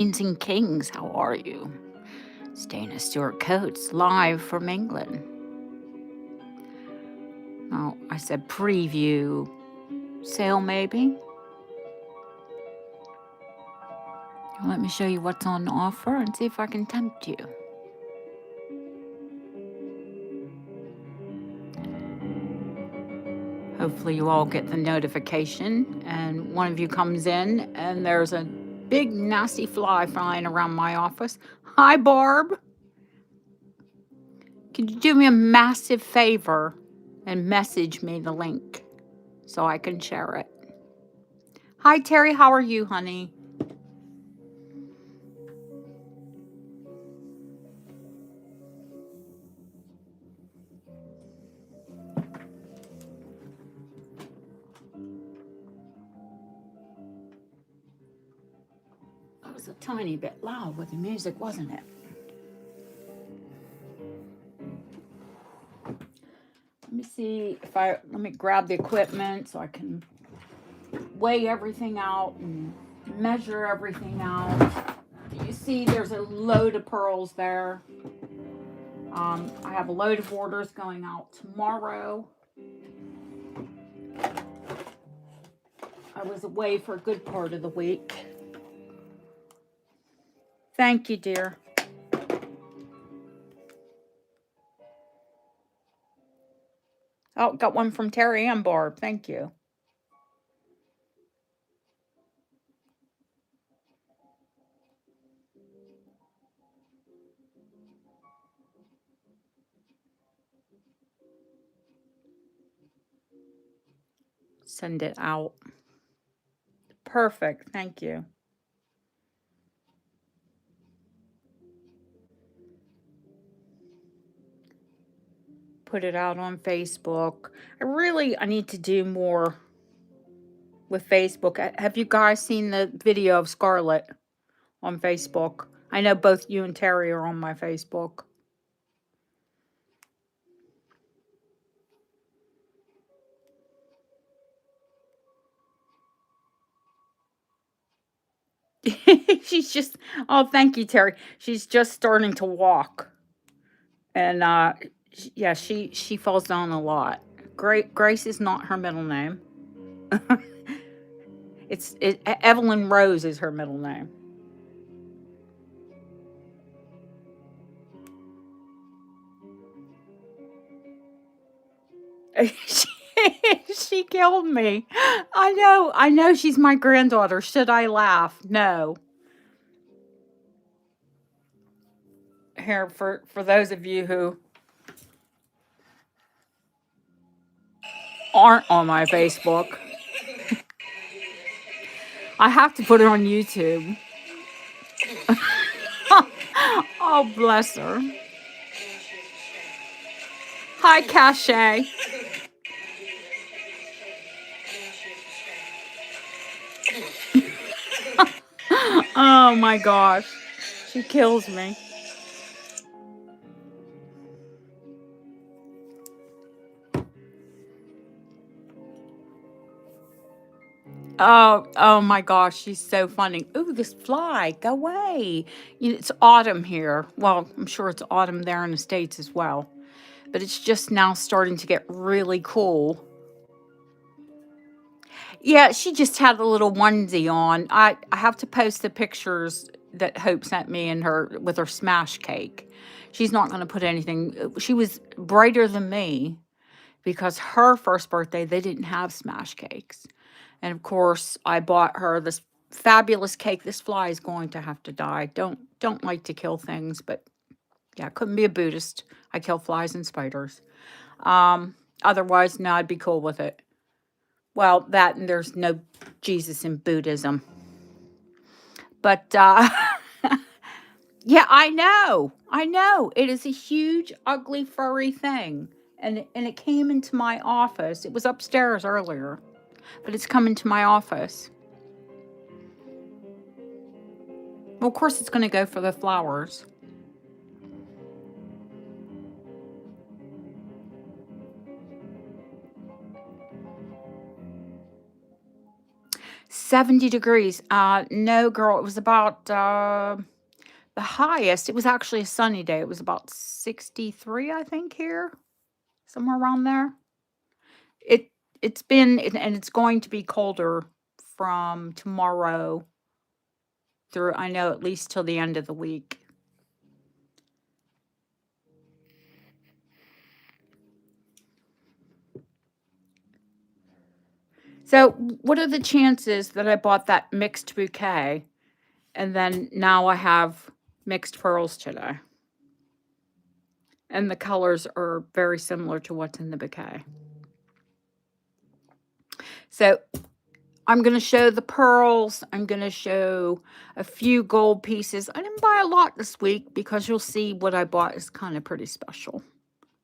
Queens and kings, how are you? Dana Stewart Coates, live from England. Oh, I said preview sale maybe. Let me show you what's on offer and see if I can tempt you. Hopefully you all get the notification and one of you comes in and there's a big nasty fly flying around my office. Hi, Barb. Could you do me a massive favor and message me the link so I can share it? Hi, Terry. How are you, honey? It was a tiny bit loud with the music, wasn't it? Let me see if let me grab the equipment so I can weigh everything out and measure everything out. You see there's a load of pearls there. I have a load of orders going out tomorrow. I was away for a good part of the week. Thank you, dear. Oh, got one from Terry and Barb. Thank you. Send it out. Perfect. Thank you. Put it out on Facebook. I need to do more with Facebook. Have you guys seen the video of Scarlet on Facebook? I know both you and Terry are on my Facebook. She's just, oh, thank you, Terry. She's just starting to walk. And yeah, she falls down a lot. Grace is not her middle name. Evelyn Rose is her middle name. She killed me. I know she's my granddaughter. Should I laugh? No. Here, for those of you who aren't on my Facebook, I have to put it on YouTube. Oh, bless her. Hi, Cache. Oh my gosh. She kills me. Oh my gosh, she's so funny. Ooh, this fly, go away. It's autumn here. Well, I'm sure it's autumn there in the States as well. But it's just now starting to get really cool. Yeah, she just had a little onesie on. I have to post the pictures that Hope sent me and her with her smash cake. She's not going to put anything. She was brighter than me because her first birthday, they didn't have smash cakes. And of course, I bought her this fabulous cake. This fly is going to have to die. Don't like to kill things, but yeah, I couldn't be a Buddhist. I kill flies and spiders. Otherwise, no, I'd be cool with it. Well, that and there's no Jesus in Buddhism. But yeah, I know. It is a huge, ugly, furry thing. And it came into my office. It was upstairs earlier, but it's come into my office. Well, of course, it's going to go for the flowers. 70 degrees. No, girl, it was about the highest. It was actually a sunny day. It was about 63, I think, here, somewhere around there. It it's been and it's going to be colder from tomorrow through, I know, at least till the end of the week. So, what are the chances that I bought that mixed bouquet and then now I have mixed pearls today? And the colors are very similar to what's in the bouquet. So, I'm going to show the pearls. I'm going to show a few gold pieces. I didn't buy a lot this week because you'll see what I bought is kind of pretty special.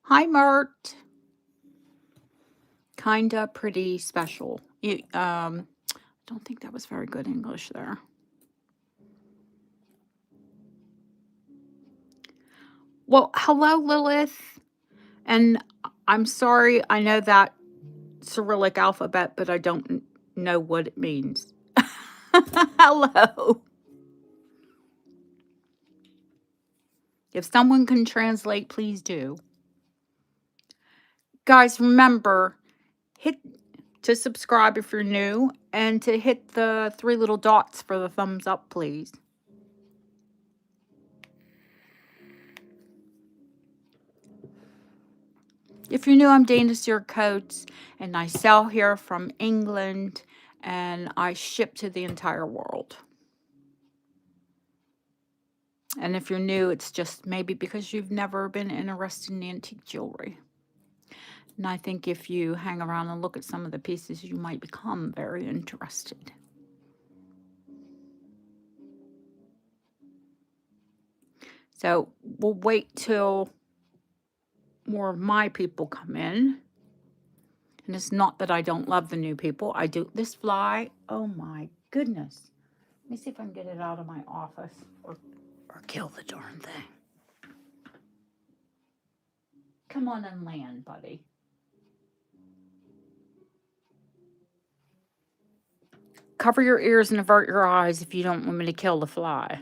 Hi, Mert. Kinda pretty special. I don't think that was very good English there. Well, hello, Lilith. And I'm sorry, I know that Cyrillic alphabet, but I don't know what it means. Hello. If someone can translate, please do. Guys, remember, hit to subscribe if you're new and to hit the 3 little dots for the thumbs up, please. If you're new, I'm Dana Sear Coates, and I sell here from England, and I ship to the entire world. And if you're new, it's just maybe because you've never been interested in antique jewelry. And I think if you hang around and look at some of the pieces, you might become very interested. So we'll wait till more of my people come in. And it's not that I don't love the new people. I do. This fly, oh my goodness. Let me see if I can get it out of my office or kill the darn thing. Come on and land, buddy. Cover your ears and avert your eyes if you don't want me to kill the fly.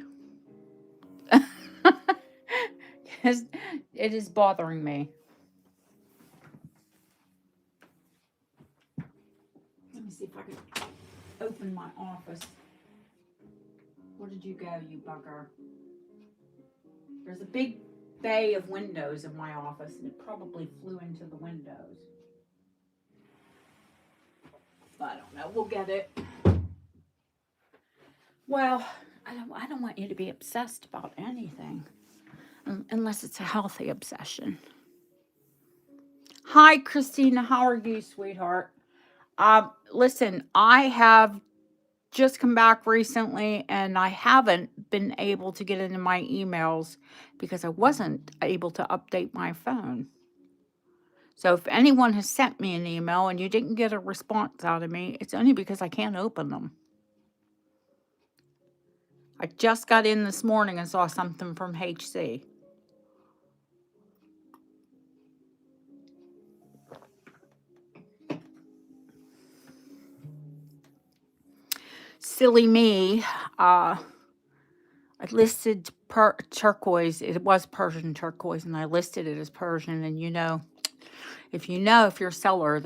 It is bothering me. Let me see if I can open my office. Where did you go, you bugger? There's a big bay of windows in my office, and it probably flew into the windows. But I don't know. We'll get it. Well, I don't want you to be obsessed about anything. Unless it's a healthy obsession. Hi, Christina. How are you, sweetheart? Listen, I have just come back recently, and I haven't been able to get into my emails because I wasn't able to update my phone. So if anyone has sent me an email and you didn't get a response out of me, it's only because I can't open them. I just got in this morning and saw something from HC. Silly me. I listed turquoise. It was Persian turquoise, and I listed it as Persian. And if you're a seller,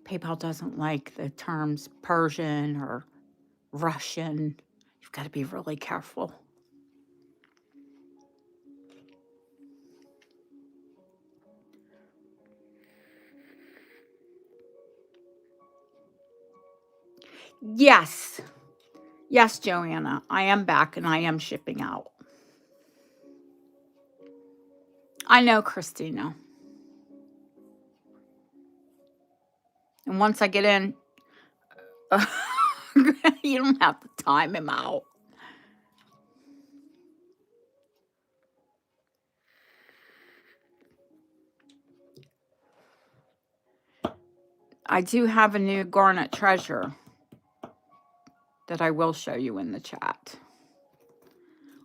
PayPal doesn't like the terms Persian or Russian. You've got to be really careful. Yes. Yes, Joanna, I am back and I am shipping out. I know, Christina. And once I get in, you don't have to time him out. I do have a new Garnet treasure that I will show you in the chat.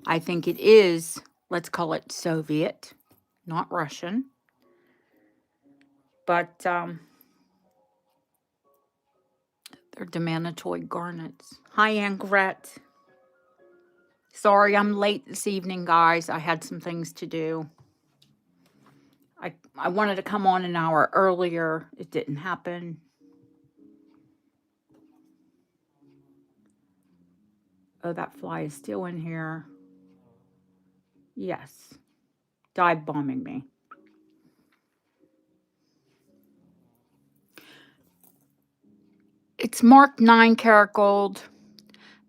I think it is, let's call it Soviet, not Russian. But They're demantoid garnets. Hi, Garnet. Sorry, I'm late this evening, guys. I had some things to do. I wanted to come on an hour earlier. It didn't happen. Oh, that fly is still in here. Yes. Dive bombing me. It's marked 9-karat gold,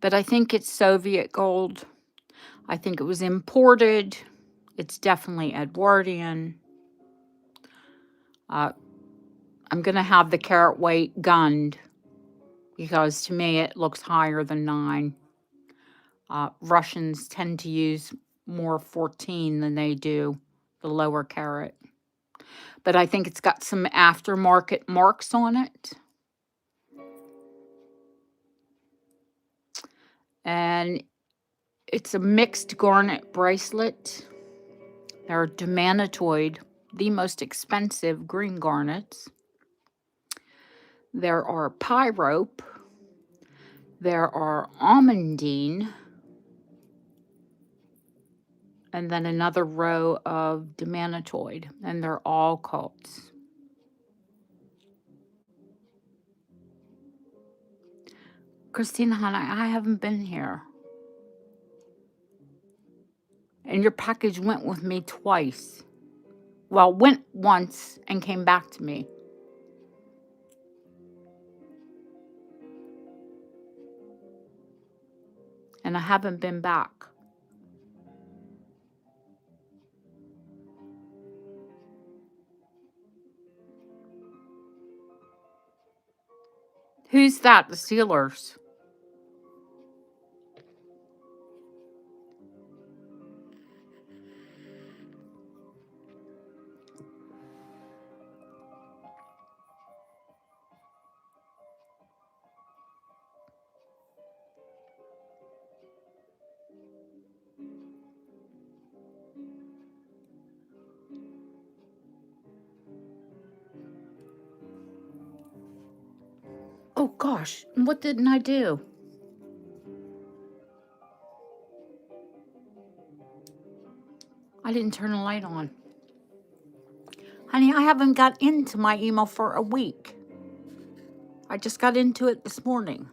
but I think it's Soviet gold. I think it was imported. It's definitely Edwardian. I'm going to have the carat weight gunned because to me it looks higher than 9. Russians tend to use more 14 than they do the lower carat. But I think it's got some aftermarket marks on it. And it's a mixed garnet bracelet. They're demantoid, the most expensive green garnets. There are pyrope. There are almandine. And then another row of demantoid. And they're all cults. Christina, honey, I haven't been here. And your package went with me twice. Well, went once and came back to me. And I haven't been back. Who's that? The Steelers. Oh, gosh. What didn't I do? I didn't turn the light on. Honey, I haven't got into my email for a week. I just got into it this morning.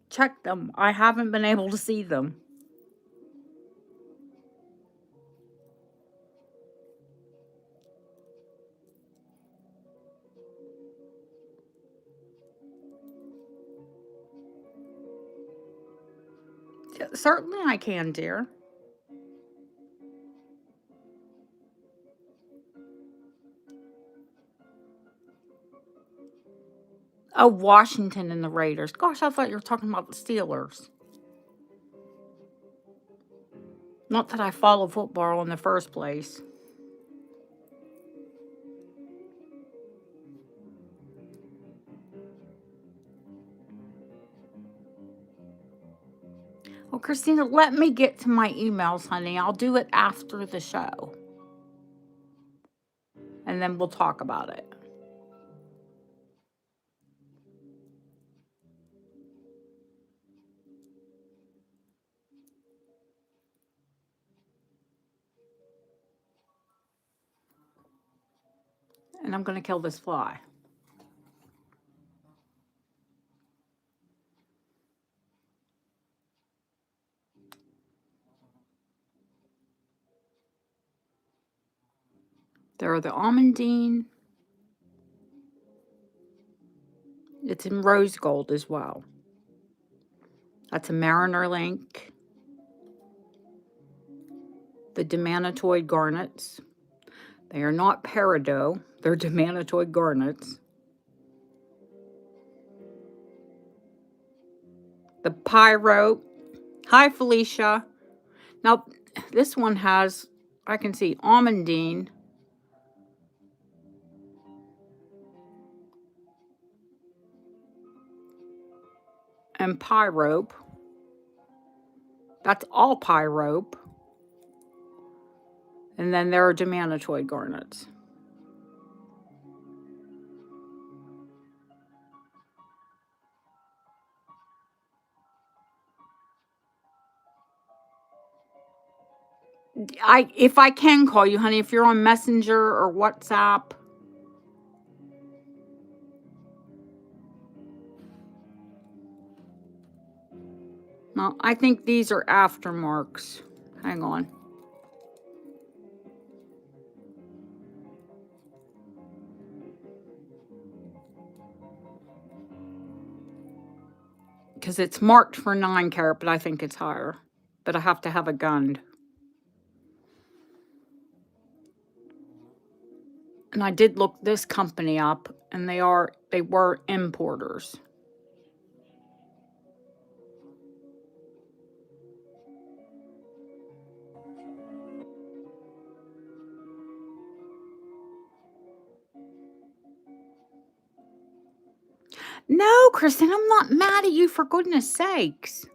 Check them. I haven't been able to see them. Certainly I can, dear. Oh, Washington and the Raiders. Gosh, I thought you were talking about the Steelers. Not that I follow football in the first place. Well, Christina, let me get to my emails, honey. I'll do it after the show. And then we'll talk about it. And I'm going to kill this fly. There are the almandine. It's in rose gold as well. That's a mariner link. The demantoid garnets. They are not peridot. They're demantoid garnets. The pyrope. Hi, Felicia. Now, this one has, I can see almandine. And pyrope. That's all pyrope. And then there are demantoid garnets. If I can call you, honey, if you're on Messenger or WhatsApp. No, I think these are aftermarks. Hang on. Because it's marked for 9 carat, but I think it's higher. But I have to have a gun. And I did look this company up, and they were importers. No, Kristen, I'm not mad at you, for goodness sakes.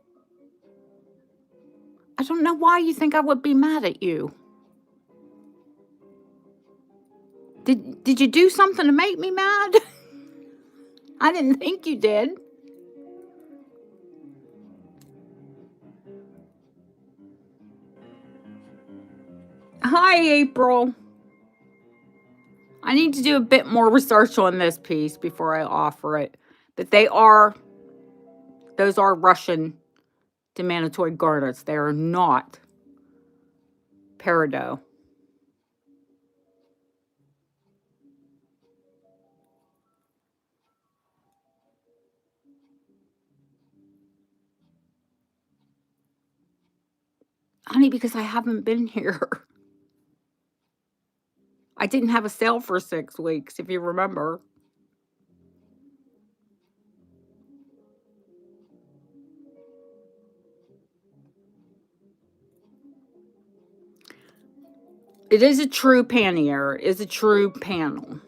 I don't know why you think I would be mad at you. Did you do something to make me mad? I didn't think you did. Hi, April. I need to do a bit more research on this piece before I offer it. But those are Russian demanatoid garnets. They are not peridot. Honey, because I haven't been here. I didn't have a sale for 6 weeks, if you remember. It is a true pannier. It is a true panel.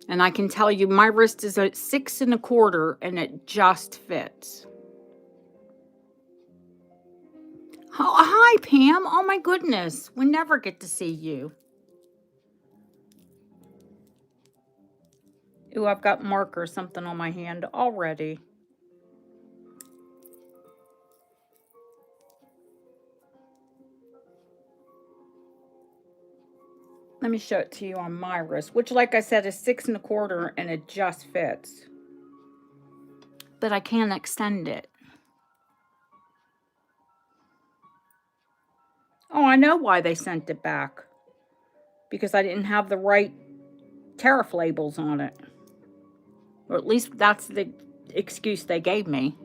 And I can tell you, my wrist is at 6 1/4, and it just fits. Oh, hi, Pam. Oh, my goodness. We never get to see you. Ooh, I've got marker something on my hand already. Let me show it to you on my wrist, which, like I said, is 6 1/4, and it just fits. But I can't extend it. Oh, I know why they sent it back. Because I didn't have the right tariff labels on it. Or at least that's the excuse they gave me.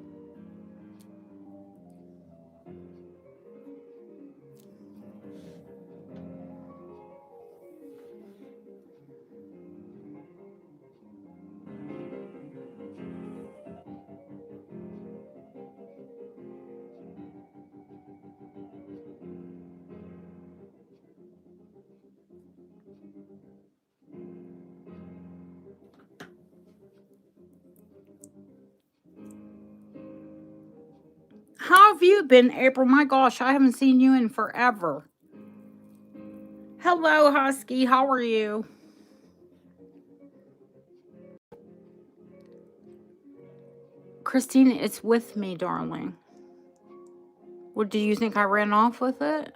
How have you been, April? My gosh, I haven't seen you in forever. Hello, Husky. How are you? Christine, it's with me, darling. What, do you think I ran off with it?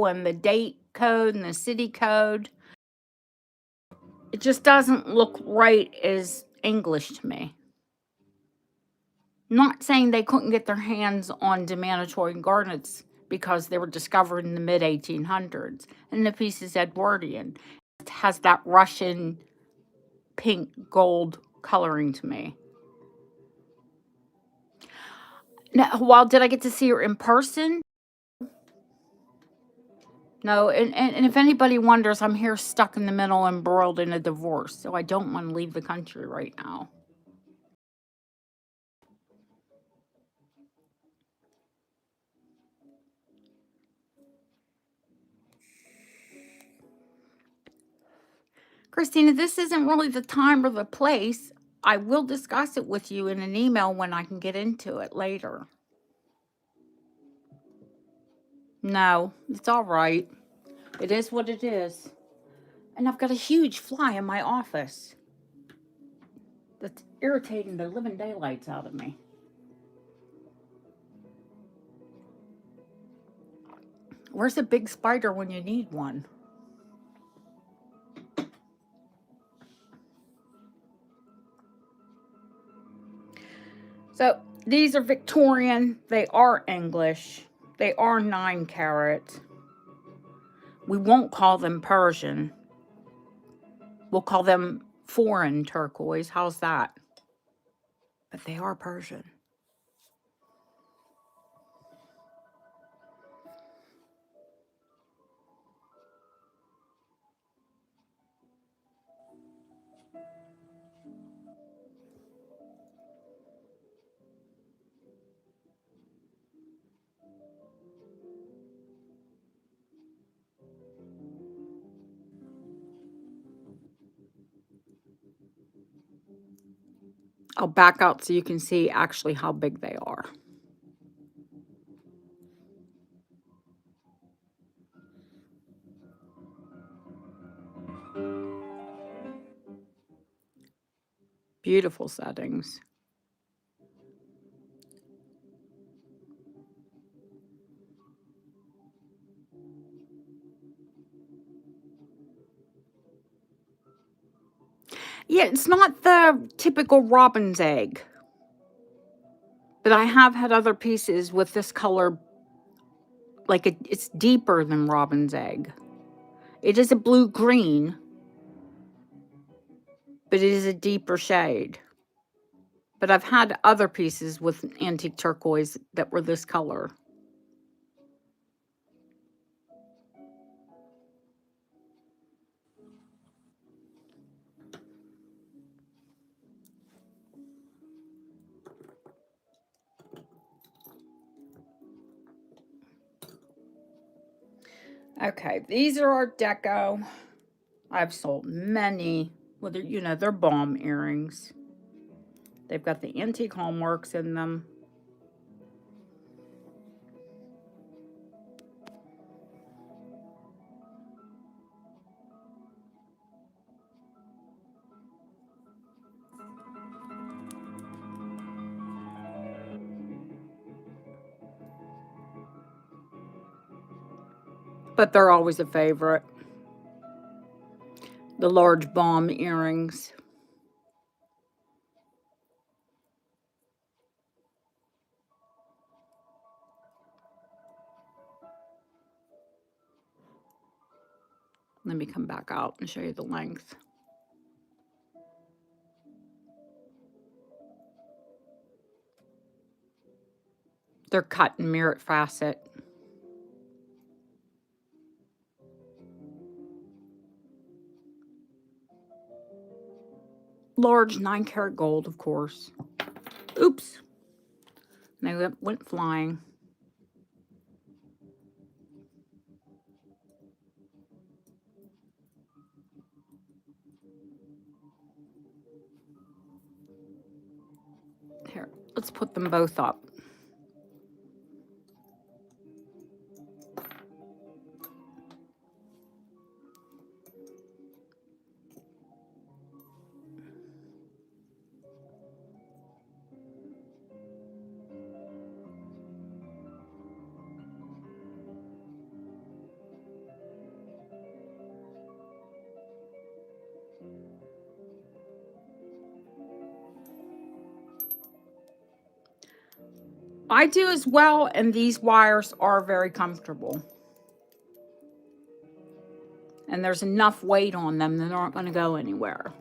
And the date code and the city code. It just doesn't look right as English to me. Not saying they couldn't get their hands on demanatoid garnets because they were discovered in the mid 1800s, and the piece is Edwardian. It has that Russian pink gold coloring to me. Now, well, did I get to see her in person? No, and if anybody wonders, I'm here stuck in the middle, embroiled in a divorce, so I don't want to leave the country right now. Christina, this isn't really the time or the place. I will discuss it with you in an email when I can get into it later. No, it's all right. It is what it is. And I've got a huge fly in my office that's irritating the living daylights out of me. Where's a big spider when you need one? So these are Victorian. They are English. They are 9 carat. We won't call them Persian. We'll call them foreign turquoise. How's that? But they are Persian. I'll back out so you can see actually how big they are. Beautiful settings. Yeah, it's not the typical robin's egg. But I have had other pieces with this color, like it's deeper than robin's egg. It is a blue-green, but it is a deeper shade. But I've had other pieces with antique turquoise that were this color. Okay, these are our deco. I've sold many. Well, they're bomb earrings. They've got the antique hallmarks in them. But they're always a favorite. The large bomb earrings. Let me come back out and show you the length. They're cut in mirrored facet. Large 9 karat gold, of course. Oops. They went flying. Here, let's put them both up. I do as well, and these wires are very comfortable. And there's enough weight on them that they aren't going to go anywhere.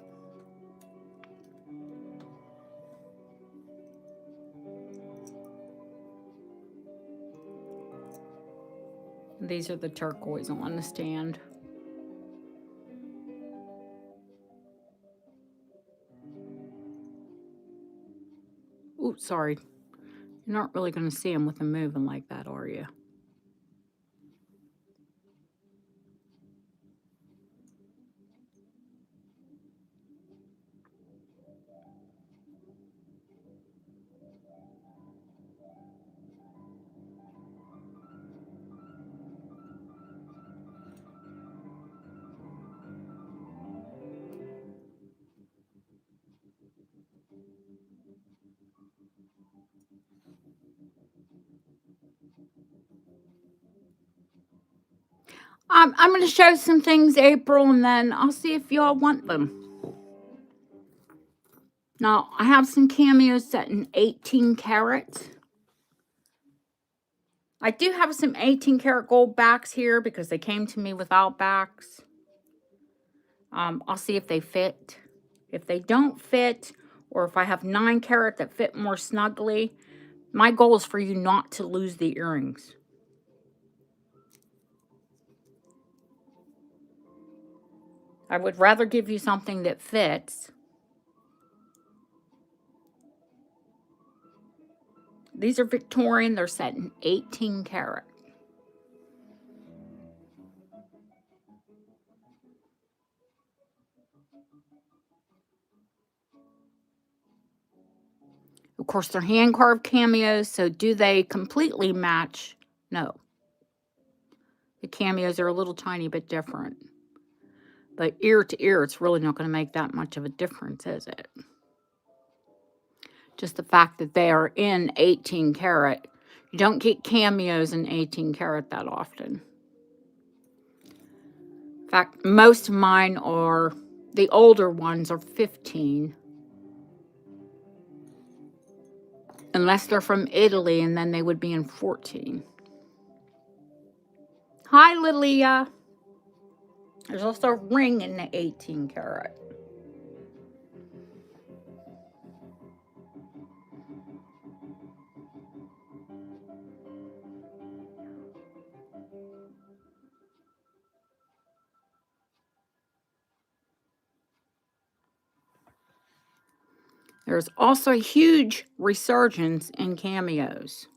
These are the turquoise on the stand. Ooh, sorry. You're not really going to see them with them moving like that, are you? I'm going to show some things, April, and then I'll see if y'all want them. Now, I have some cameos set in 18 karat. I do have some 18 karat gold backs here because they came to me without backs. I'll see if they fit. If they don't fit, or if I have 9 karat that fit more snugly, my goal is for you not to lose the earrings. I would rather give you something that fits. These are Victorian. They're set in 18 karat. Of course, they're hand-carved cameos, so do they completely match? No. The cameos are a little tiny bit different. But ear to ear, it's really not going to make that much of a difference, is it? Just the fact that they are in 18 karat. You don't get cameos in 18 karat that often. In fact, most of mine are, the older ones are 15. Unless they're from Italy, and then they would be in 14. Hi, Lilia. There's also a ring in the 18 karat. There's also a huge resurgence in cameos.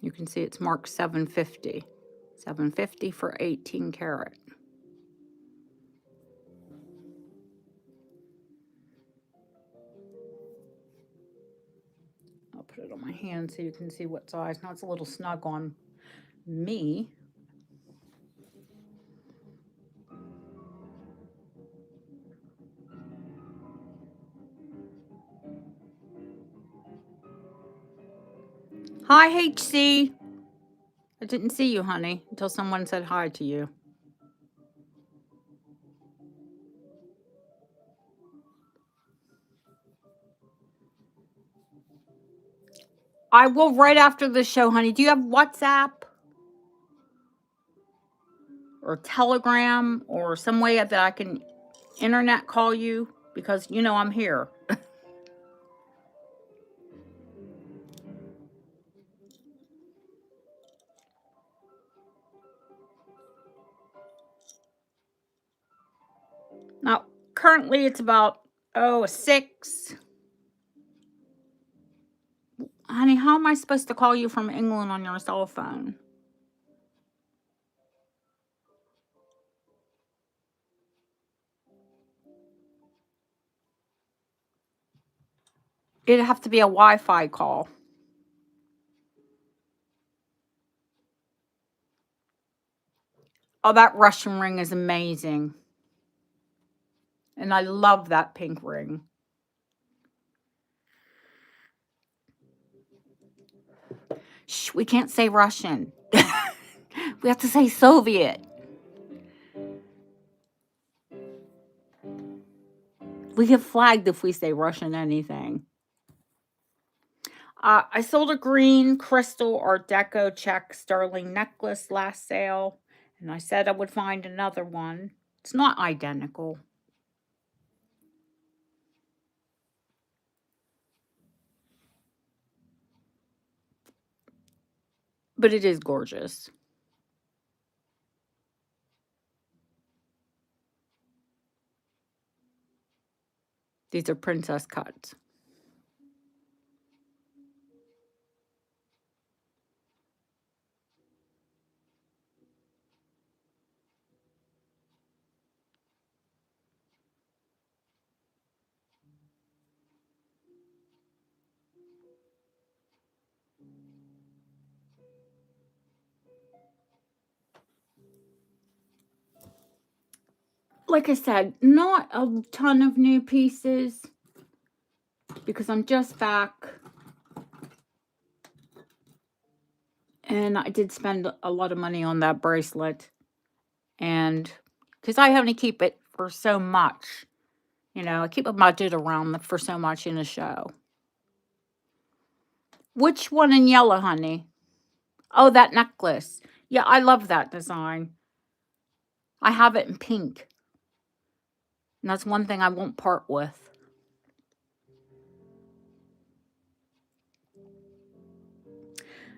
You can see it's marked 750. 750 for 18 karat. I'll put it on my hand so you can see what size. Now it's a little snug on me. Hi, HC. I didn't see you, honey, until someone said hi to you. I will right after the show, honey. Do you have WhatsApp? Or Telegram? Or some way that I can internet call you? Because, you know, I'm here. Now, currently it's about, a 6. Honey, how am I supposed to call you from England on your cell phone? It'd have to be a Wi-Fi call. Oh, that Russian ring is amazing. And I love that pink ring. Shh, we can't say Russian. We have to say Soviet. We get flagged if we say Russian anything. I sold a green crystal Art Deco check sterling necklace last sale. And I said I would find another one. It's not identical. But it is gorgeous. These are princess cuts. Like I said, not a ton of new pieces because I'm just back. And I did spend a lot of money on that bracelet. And because I only keep it for so much, I keep a budget around for so much in a show. Which one in yellow, honey? Oh, that necklace. Yeah, I love that design. I have it in pink. And that's one thing I won't part with.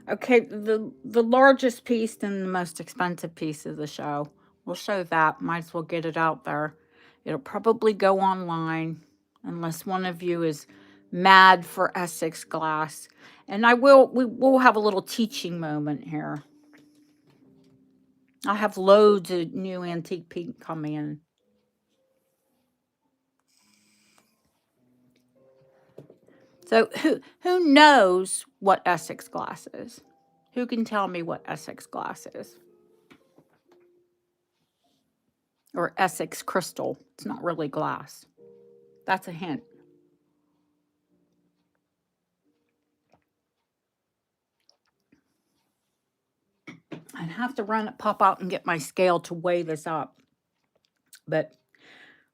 Okay, the largest piece and the most expensive piece of the show. We'll show that. Might as well get it out there. It'll probably go online unless one of you is mad for Essex glass. And we will have a little teaching moment here. I have loads of new antique pink coming in. So who knows what Essex glass is? Who can tell me what Essex glass is? Or Essex crystal. It's not really glass. That's a hint. I'd have to pop out and get my scale to weigh this up. But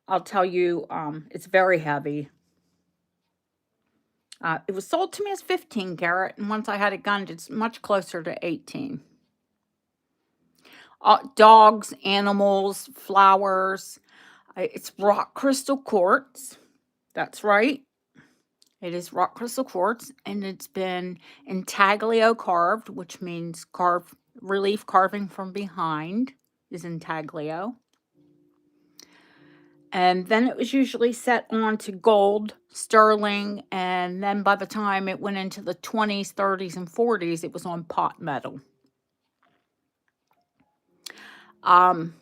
I'll tell you, it's very heavy. It was sold to me as 15 carat, and once I had it gunned, it's much closer to 18. Dogs, animals, flowers. It's rock crystal quartz. That's right. It is rock crystal quartz, and it's been intaglio carved, which means relief carving from behind is intaglio. And then it was usually set on to gold, sterling, and then by the time it went into the 20s, 30s, and 40s, it was on pot metal. And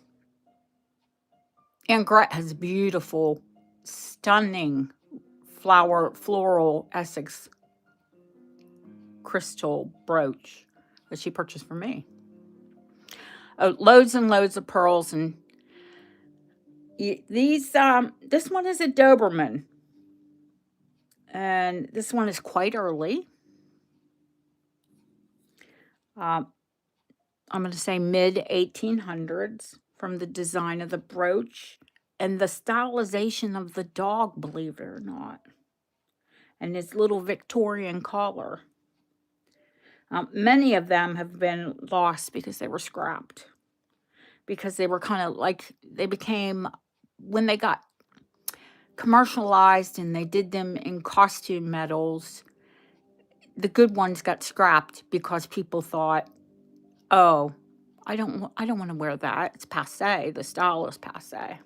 Garnet has beautiful, stunning floral Essex crystal brooch that she purchased for me. Oh, loads and loads of pearls, and these this one is a Doberman, and this one is quite early. I'm going to say mid 1800s from the design of the brooch and the stylization of the dog, believe it or not, and his little Victorian collar. Many of them have been lost because they were scrapped, because they were kind of like, they became, when they got commercialized and they did them in costume metals, the good ones got scrapped because people thought, oh, I don't want to wear that. It's passé. The style is passé.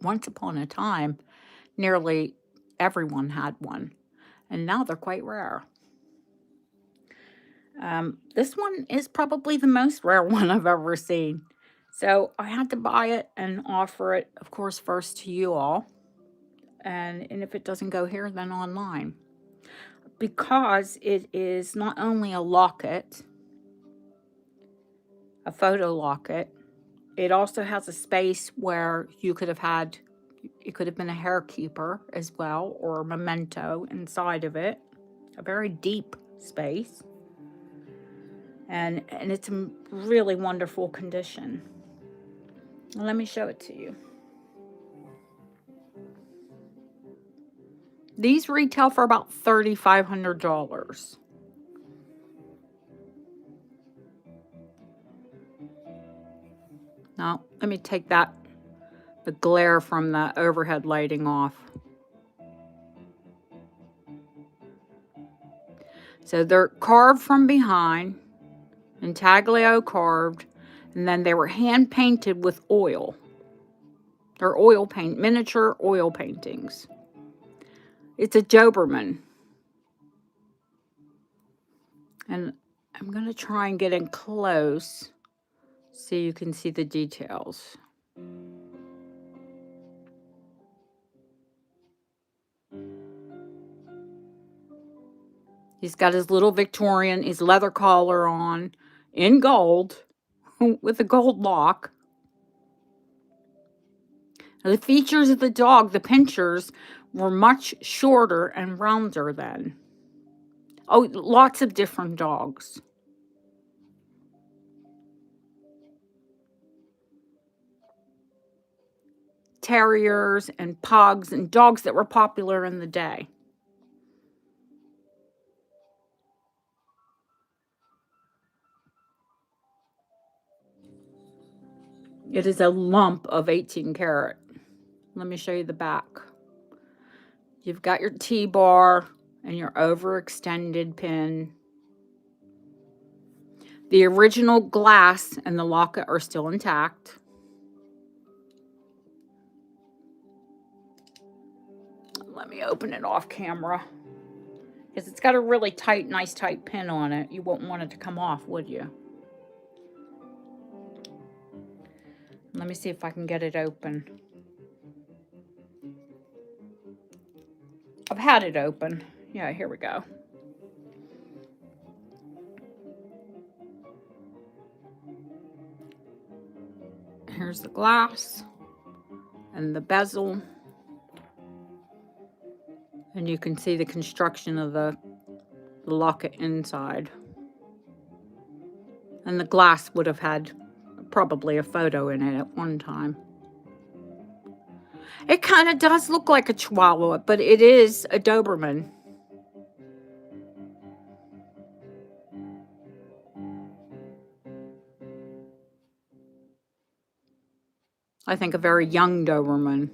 Once upon a time, nearly everyone had one, and now they're quite rare. This one is probably the most rare one I've ever seen. So I had to buy it and offer it, of course, first to you all. And if it doesn't go here, then online. Because it is not only a locket, a photo locket, it also has a space where you could have had, it could have been a hair keeper as well, or a memento inside of it. A very deep space. And it's in really wonderful condition. Let me show it to you. These retail for about $3,500. Now, let me take the glare from the overhead lighting off. So they're carved from behind, intaglio carved, and then they were hand painted with oil. They're miniature oil paintings. It's a Doberman. And I'm going to try and get in close so you can see the details. He's got his little Victorian, his leather collar on in gold with a gold lock. Now, the features of the dog, the pinchers, were much shorter and rounder then. Oh, lots of different dogs. terriers and pugs and dogs that were popular in the day. It is a lump of 18 karat. Let me show you the back. You've got your T-bar and your overextended pin. The original glass and the locket are still intact. Let me open it off camera. Because it's got a really tight, nice tight pin on it. You wouldn't want it to come off, would you? Let me see if I can get it open. I've had it open. Yeah, here we go. Here's the glass and the bezel. And you can see the construction of the locket inside. And the glass would have had probably a photo in it at one time. It kind of does look like a Chihuahua, but it is a Doberman. I think a very young Doberman,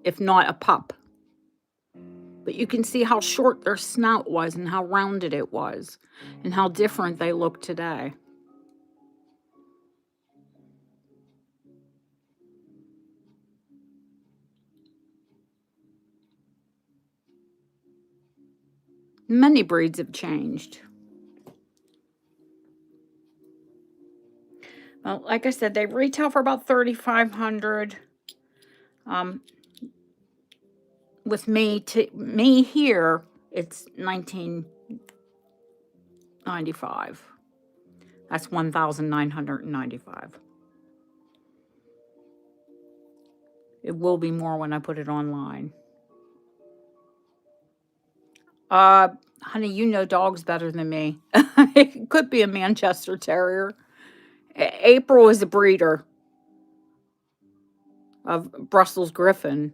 if not a pup. But you can see how short their snout was and how rounded it was and how different they look today. Many breeds have changed. Well, like I said, they retail for about $3,500. With me here, it's $1,995. That's $1,995. It will be more when I put it online. Honey, you know dogs better than me. It could be a Manchester Terrier. April is a breeder of Brussels Griffon.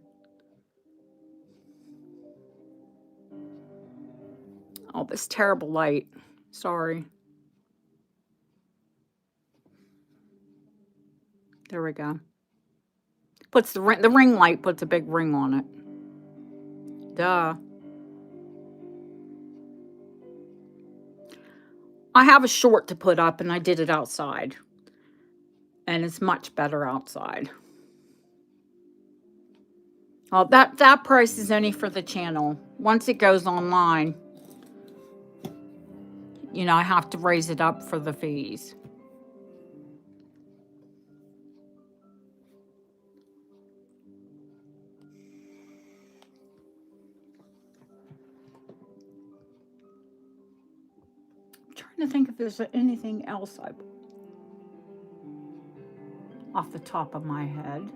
Oh, this terrible light. Sorry. There we go. Puts the ring light puts a big ring on it. Duh. I have a short to put up, and I did it outside. And it's much better outside. Oh, that price is only for the channel. Once it goes online, you know, I have to raise it up for the fees. I'm trying to think if there's anything else off the top of my head.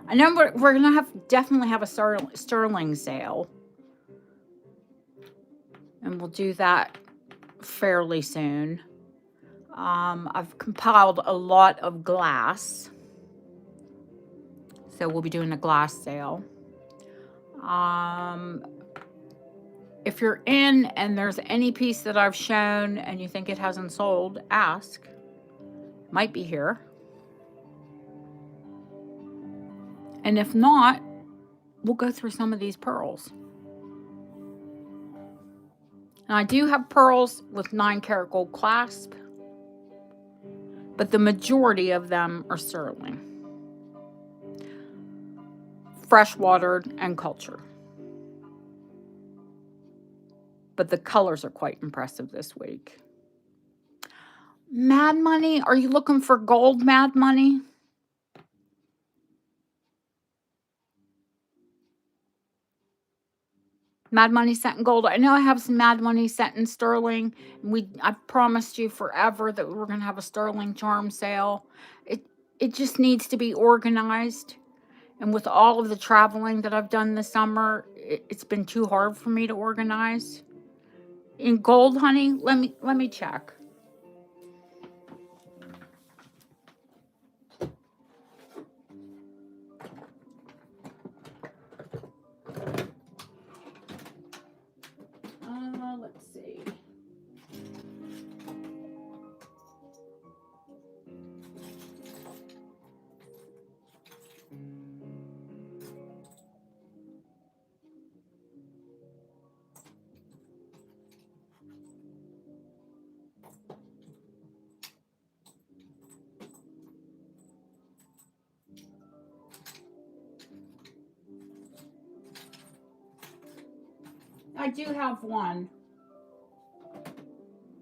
I know we're gonna definitely have a sterling sale, and we'll do that fairly soon. I've compiled a lot of glass, so we'll be doing a glass sale. If you're in and there's any piece that I've shown and you think it hasn't sold, ask. Might be here. And if not, we'll go through some of these pearls. And I do have pearls with 9 karat gold clasp, but the majority of them are sterling, freshwatered and cultured. But the colors are quite impressive this week. Mad Money, are you looking for gold Mad Money? Mad Money set in gold. I know I have some Mad Money set in sterling. I promised you forever that we were going to have a sterling charm sale. It just needs to be organized. And with all of the traveling that I've done this summer, it's been too hard for me to organize. In gold, honey, let me check. I do have one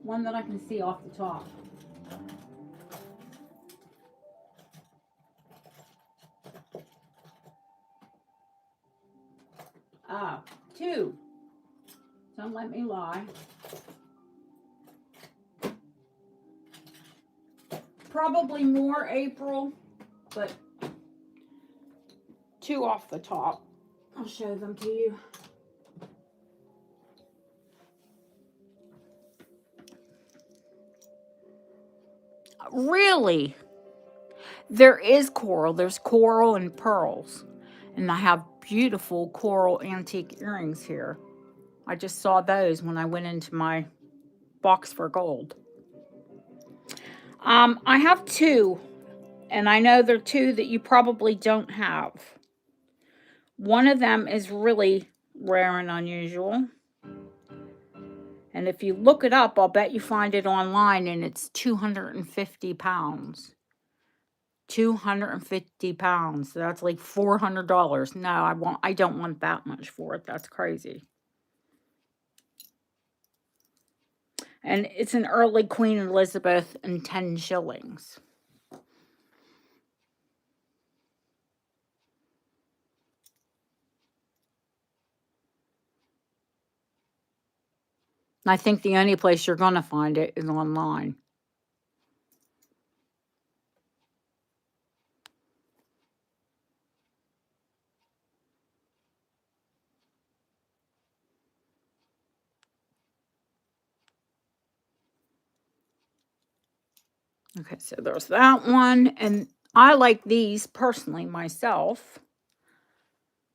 that I can see off the top. Ah, two. Don't let me lie. Probably more, April, but two off the top. I'll show them to you. Really? There is coral. There's coral and pearls. And I have beautiful coral antique earrings here. I just saw those when I went into my box for gold. I have two, and I know they're two that you probably don't have. One of them is really rare and unusual. And if you look it up, I'll bet you find it online, and it's 250 pounds. 250 pounds. So that's like $400. No, I don't want that much for it. That's crazy. And it's an early Queen Elizabeth and 10 shillings. I think the only place you're going to find it is online. Okay, so there's that one. And I like these personally myself.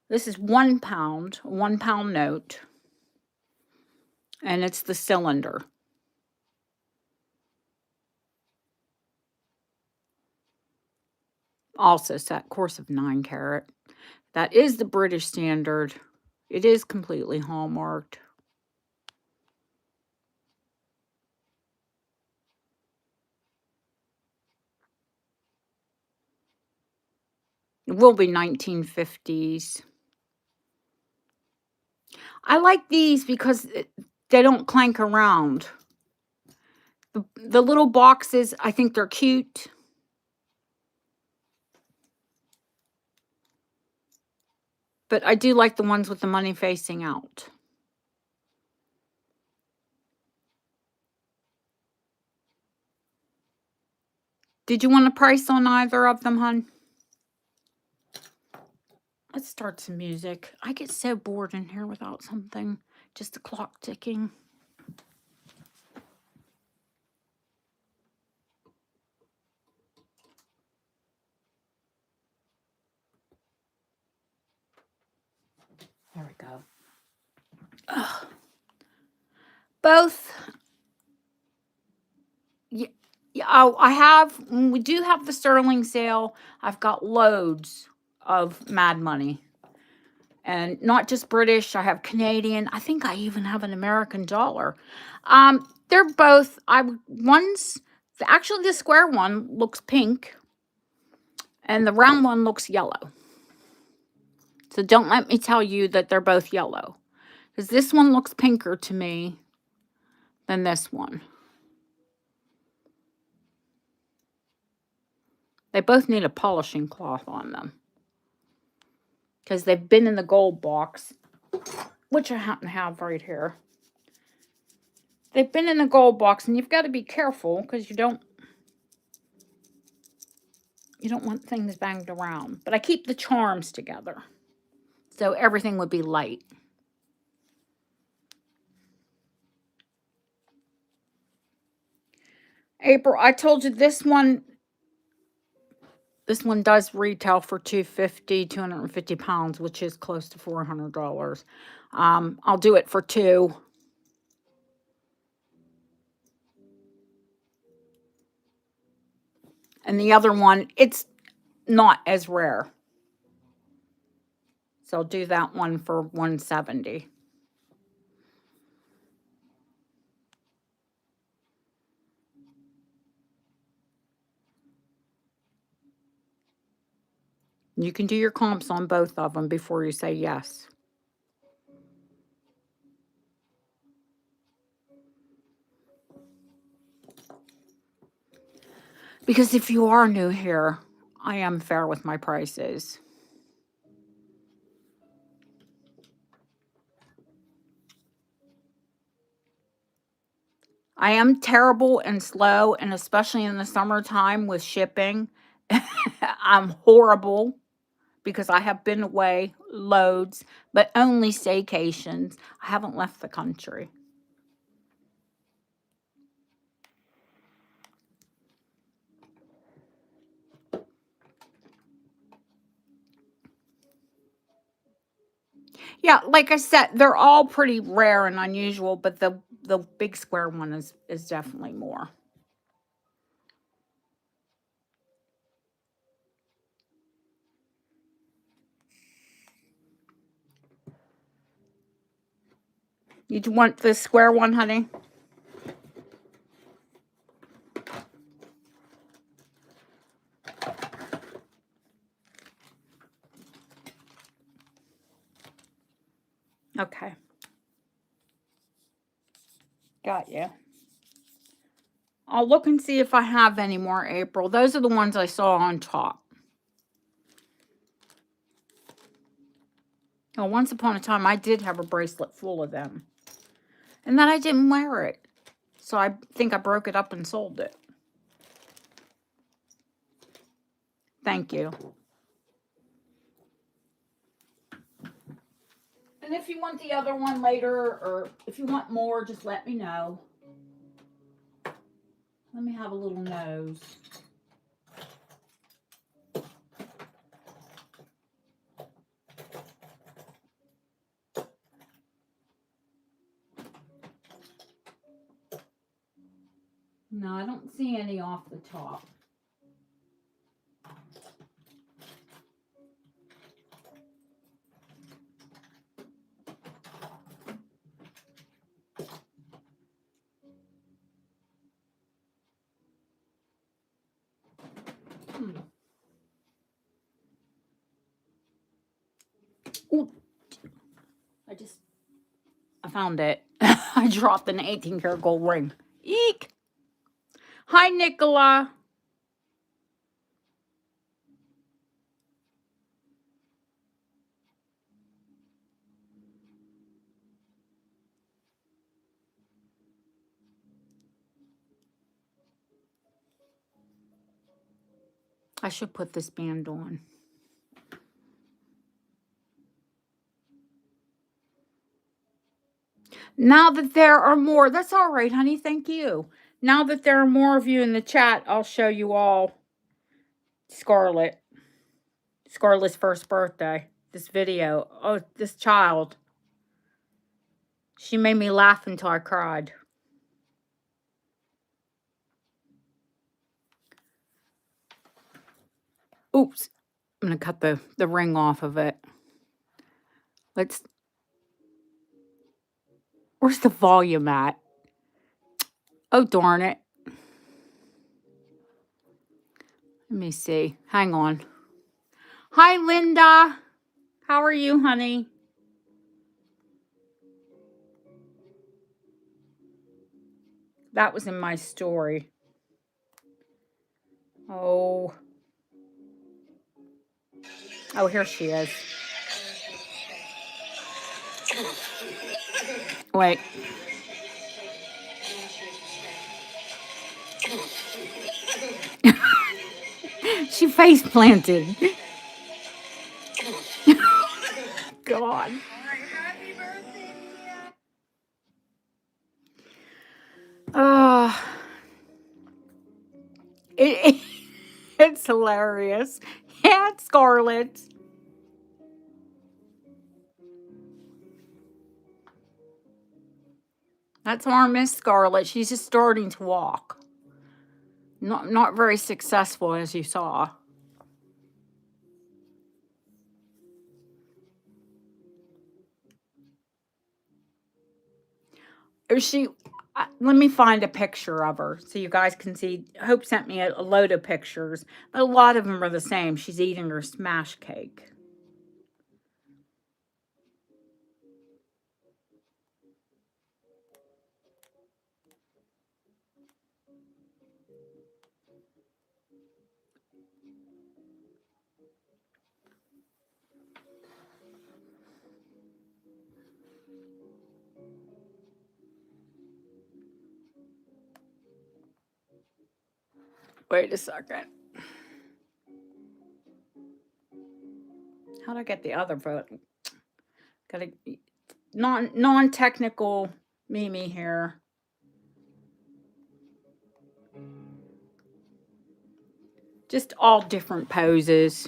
This is 1 pound, a 1 pound note. And it's the cylinder. Also set course of 9 carat. That is the British standard. It is completely hallmarked. It will be 1950s. I like these because they don't clank around. The little boxes, I think they're cute. But I do like the ones with the money facing out. Did you want a price on either of them, hon? Let's start some music. I get so bored in here without something. Just the clock ticking. There we go. Ugh. Both. Yeah, we do have the sterling sale. I've got loads of Mad Money. And not just British, I have Canadian. I think I even have an American dollar. They're both, actually the square one looks pink and the round one looks yellow. So don't let me tell you that they're both yellow, because this one looks pinker to me than this one. They both need a polishing cloth on them, because they've been in the gold box, which I happen to have right here. They've been in the gold box, and you've got to be careful because you don't want things banged around. But I keep the charms together, so everything would be light. April, I told you this one does retail for $250 pounds, which is close to $400. I'll do it for $2. And the other one, it's not as rare. So I'll do that one for $170. You can do your comps on both of them before you say yes. Because if you are new here, I am fair with my prices. I am terrible and slow, and especially in the summertime with shipping. I'm horrible because I have been away loads, but only staycations. I haven't left the country. Yeah, like I said, they're all pretty rare and unusual, but the big square one is definitely more. You want the square one, honey? Okay. Got you. I'll look and see if I have any more April. Those are the ones I saw on top. Oh, once upon a time, I did have a bracelet full of them. And then I didn't wear it. So I think I broke it up and sold it. Thank you. And if you want the other one later, or if you want more, just let me know. Let me have a little nose. No, I don't see any off the top. Ooh. I found it. I dropped an 18-karat gold ring. Eek! Hi, Nicola. I should put this band on. Now that there are more, that's all right, honey. Thank you. Now that there are more of you in the chat, I'll show you all Scarlet. Scarlet's first birthday. This video. Oh, this child. She made me laugh until I cried. Oops. I'm going to cut the ring off of it. Where's the volume at? Oh, darn it. Let me see. Hang on. Hi, Linda. How are you, honey? That was in my story. Oh. Oh, here she is. Wait. She face planted. God. It's hilarious. Yeah, it's Scarlet. That's our Miss Scarlet. She's just starting to walk. Not very successful, as you saw. Let me find a picture of her so you guys can see. Hope sent me a load of pictures, but a lot of them are the same. She's eating her smash cake. Wait a second. How'd I get the other vote? Gotta non-technical Mimi here. Just all different poses.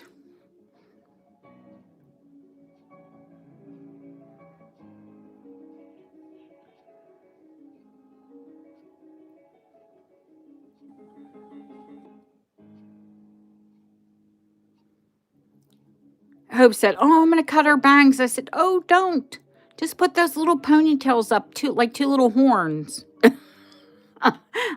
Hope said, "Oh, I'm gonna cut her bangs." I said, "Oh, don't. Just put those little ponytails up too, like two little horns,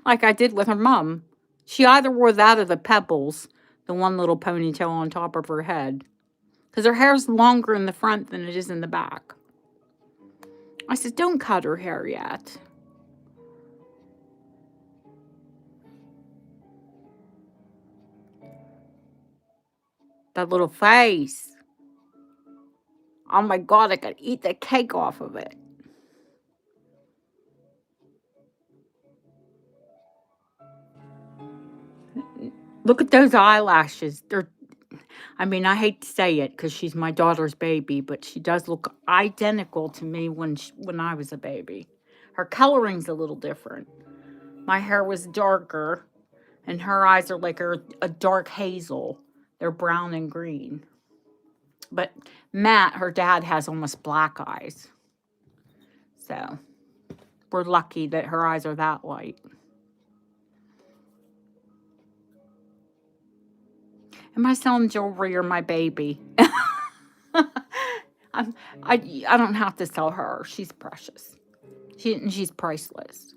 like I did with her mom. She either wore that or the pebbles, the one little ponytail on top of her head, because her hair's longer in the front than it is in the back." I said, "Don't cut her hair yet." That little face. Oh my God, I could eat the cake off of it. Look at those eyelashes. I mean, I hate to say it because she's my daughter's baby, but she does look identical to me when I was a baby. Her coloring's a little different. My hair was darker, and her eyes are like a dark hazel. They're brown and green. But Matt, her dad, has almost black eyes. So we're lucky that her eyes are that light. Am I selling jewelry or my baby? I don't have to sell her. She's precious. She's priceless.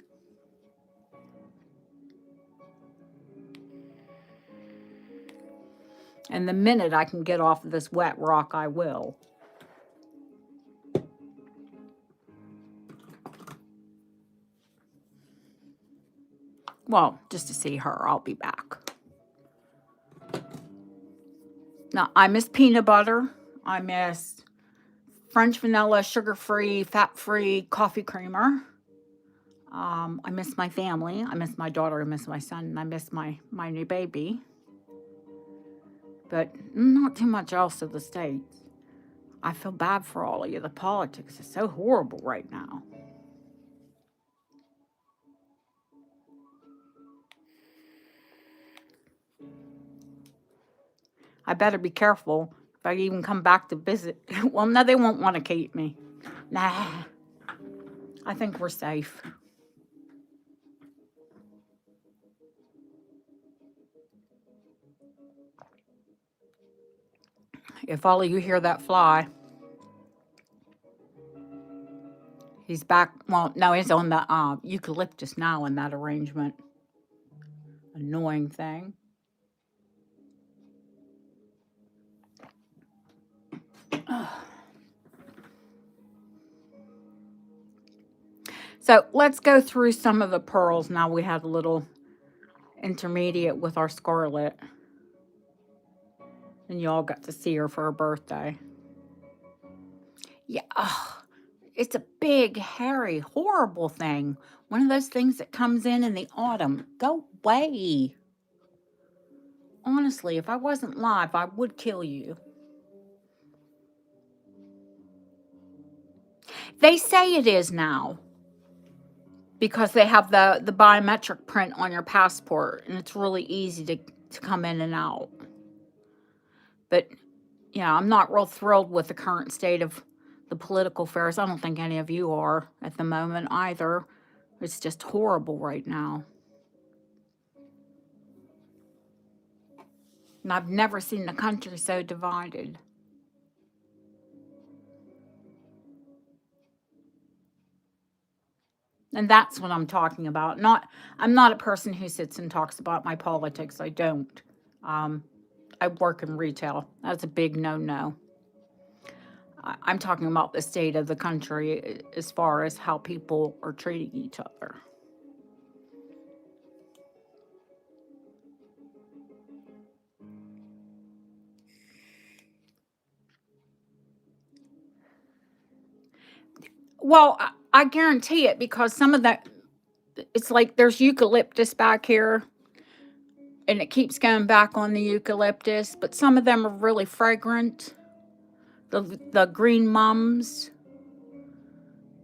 And the minute I can get off of this wet rock, I will. Well, just to see her, I'll be back. Now, I miss peanut butter. I miss French vanilla, sugar-free, fat-free coffee creamer. I miss my family. I miss my daughter. I miss my son. And I miss my new baby. But not too much else of the States. I feel bad for all of you. The politics is so horrible right now. I better be careful if I even come back to visit. Well, no, they won't want to keep me. Nah, I think we're safe. If all of you hear that fly, he's back. Well, no, he's on the eucalyptus now in that arrangement. Annoying thing. So let's go through some of the pearls. Now we had a little intermediate with our Scarlet. And y'all got to see her for her birthday. Yeah, it's a big, hairy, horrible thing. One of those things that comes in the autumn. Go away. Honestly, if I wasn't live, I would kill you. They say it is now because they have the biometric print on your passport, and it's really easy to come in and out. But, yeah, I'm not real thrilled with the current state of the political affairs. I don't think any of you are at the moment either. It's just horrible right now. And I've never seen the country so divided. And that's what I'm talking about. I'm not a person who sits and talks about my politics. I don't. I work in retail. That's a big no-no. I'm talking about the state of the country as far as how people are treating each other. Well, I guarantee it because some of that, it's like there's eucalyptus back here. and it keeps going back on the eucalyptus, but some of them are really fragrant. The green mums,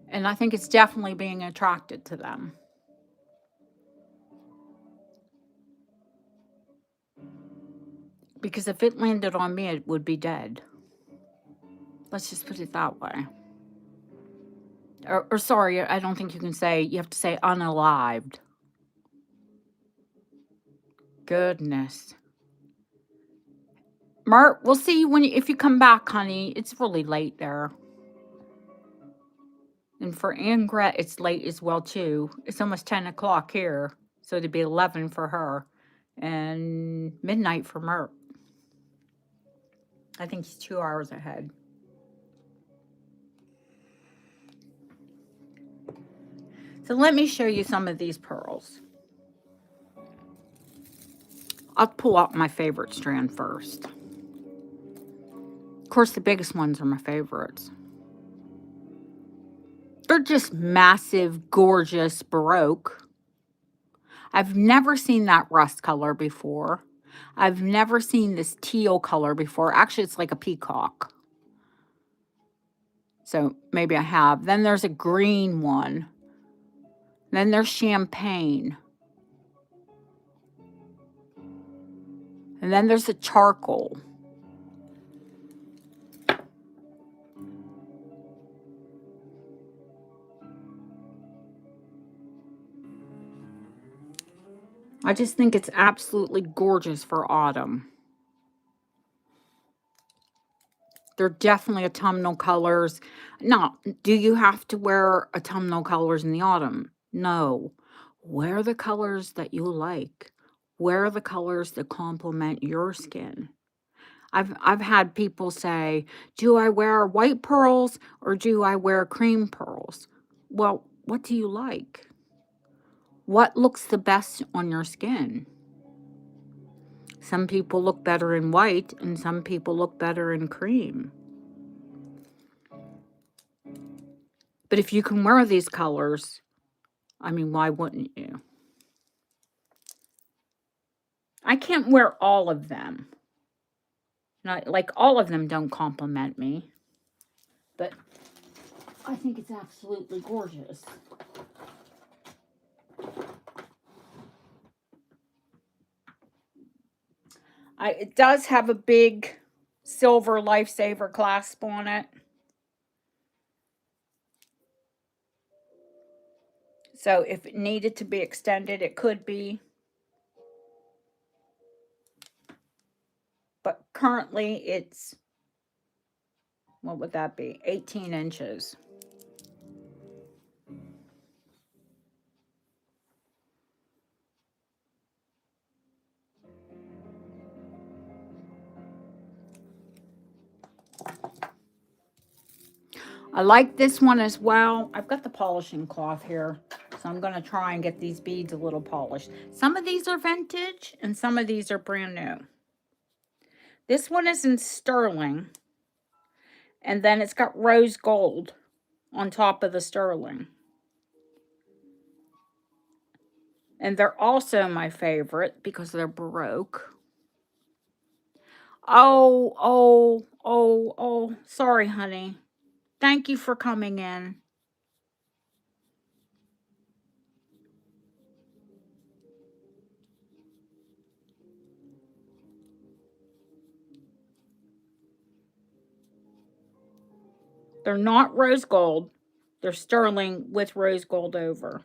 and I think it's definitely being attracted to them. Because if it landed on me, it would be dead. Let's just put it that way. Or sorry, I don't think you can say, you have to say unalived. Goodness. Mert, we'll see you if you come back, honey. It's really late there. And for Angret, it's late as well, too. It's almost 10 o'clock here. So it'd be 11 for her. And midnight for Mert. I think he's 2 hours ahead. So let me show you some of these pearls. I'll pull out my favorite strand first. Of course, the biggest ones are my favorites. They're just massive, gorgeous Baroque. I've never seen that rust color before. I've never seen this teal color before. Actually, it's like a peacock. So maybe I have. Then there's a green one. Then there's champagne. And then there's a charcoal. I just think it's absolutely gorgeous for autumn. They're definitely autumnal colors. Now, do you have to wear autumnal colors in the autumn? No. Wear the colors that you like. Wear the colors that complement your skin. I've had people say, do I wear white pearls or do I wear cream pearls? Well, what do you like? What looks the best on your skin? Some people look better in white and some people look better in cream. But if you can wear these colors, I mean, why wouldn't you? I can't wear all of them. Not like all of them don't compliment me, but I think it's absolutely gorgeous. It does have a big silver lifesaver clasp on it. So if it needed to be extended, it could be. But currently it's, what would that be? 18 inches. I like this one as well. I've got the polishing cloth here, so I'm going to try and get these beads a little polished. Some of these are vintage and some of these are brand new. This one is in sterling, and then it's got rose gold on top of the sterling. And they're also my favorite because they're Baroque. Oh, sorry, honey. Thank you for coming in. They're not rose gold. They're sterling with rose gold over.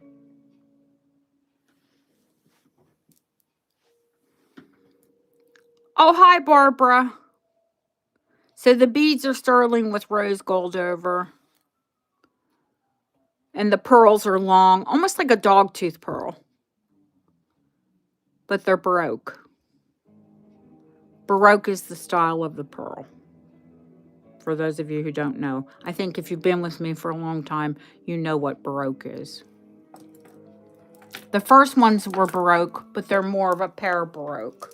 Oh, hi, Barbara. So the beads are sterling with rose gold over. And the pearls are long, almost like a dogtooth pearl. But they're Baroque. Baroque is the style of the pearl. For those of you who don't know. I think if you've been with me for a long time, you know what Baroque is. The first ones were Baroque, but they're more of a pear Baroque.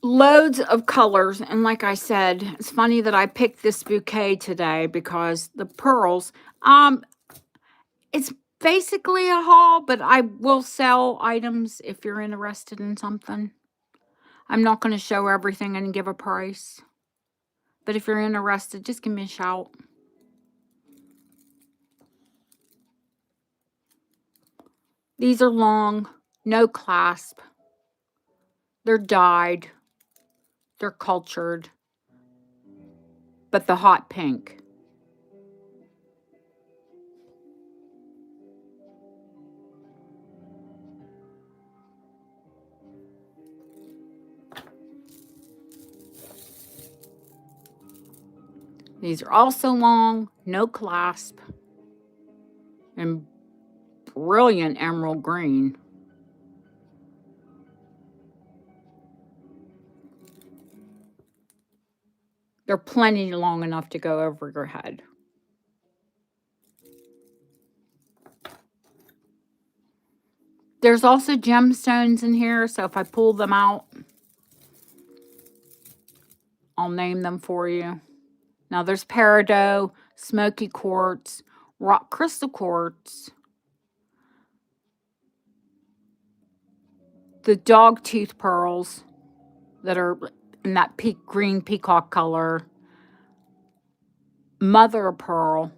Loads of colors, and like I said, it's funny that I picked this bouquet today because the pearls, it's basically a haul, but I will sell items if you're interested in something. I'm not going to show everything and give a price, but if you're interested, just give me a shout. These are long, no clasp. They're dyed, they're cultured, but the hot pink. These are also long, no clasp, and brilliant emerald green. They're plenty long enough to go over your head. There's also gemstones in here, so if I pull them out, I'll name them for you. Now there's peridot, smoky quartz, rock crystal quartz, the dog tooth pearls that are in that green peacock color, mother of pearl,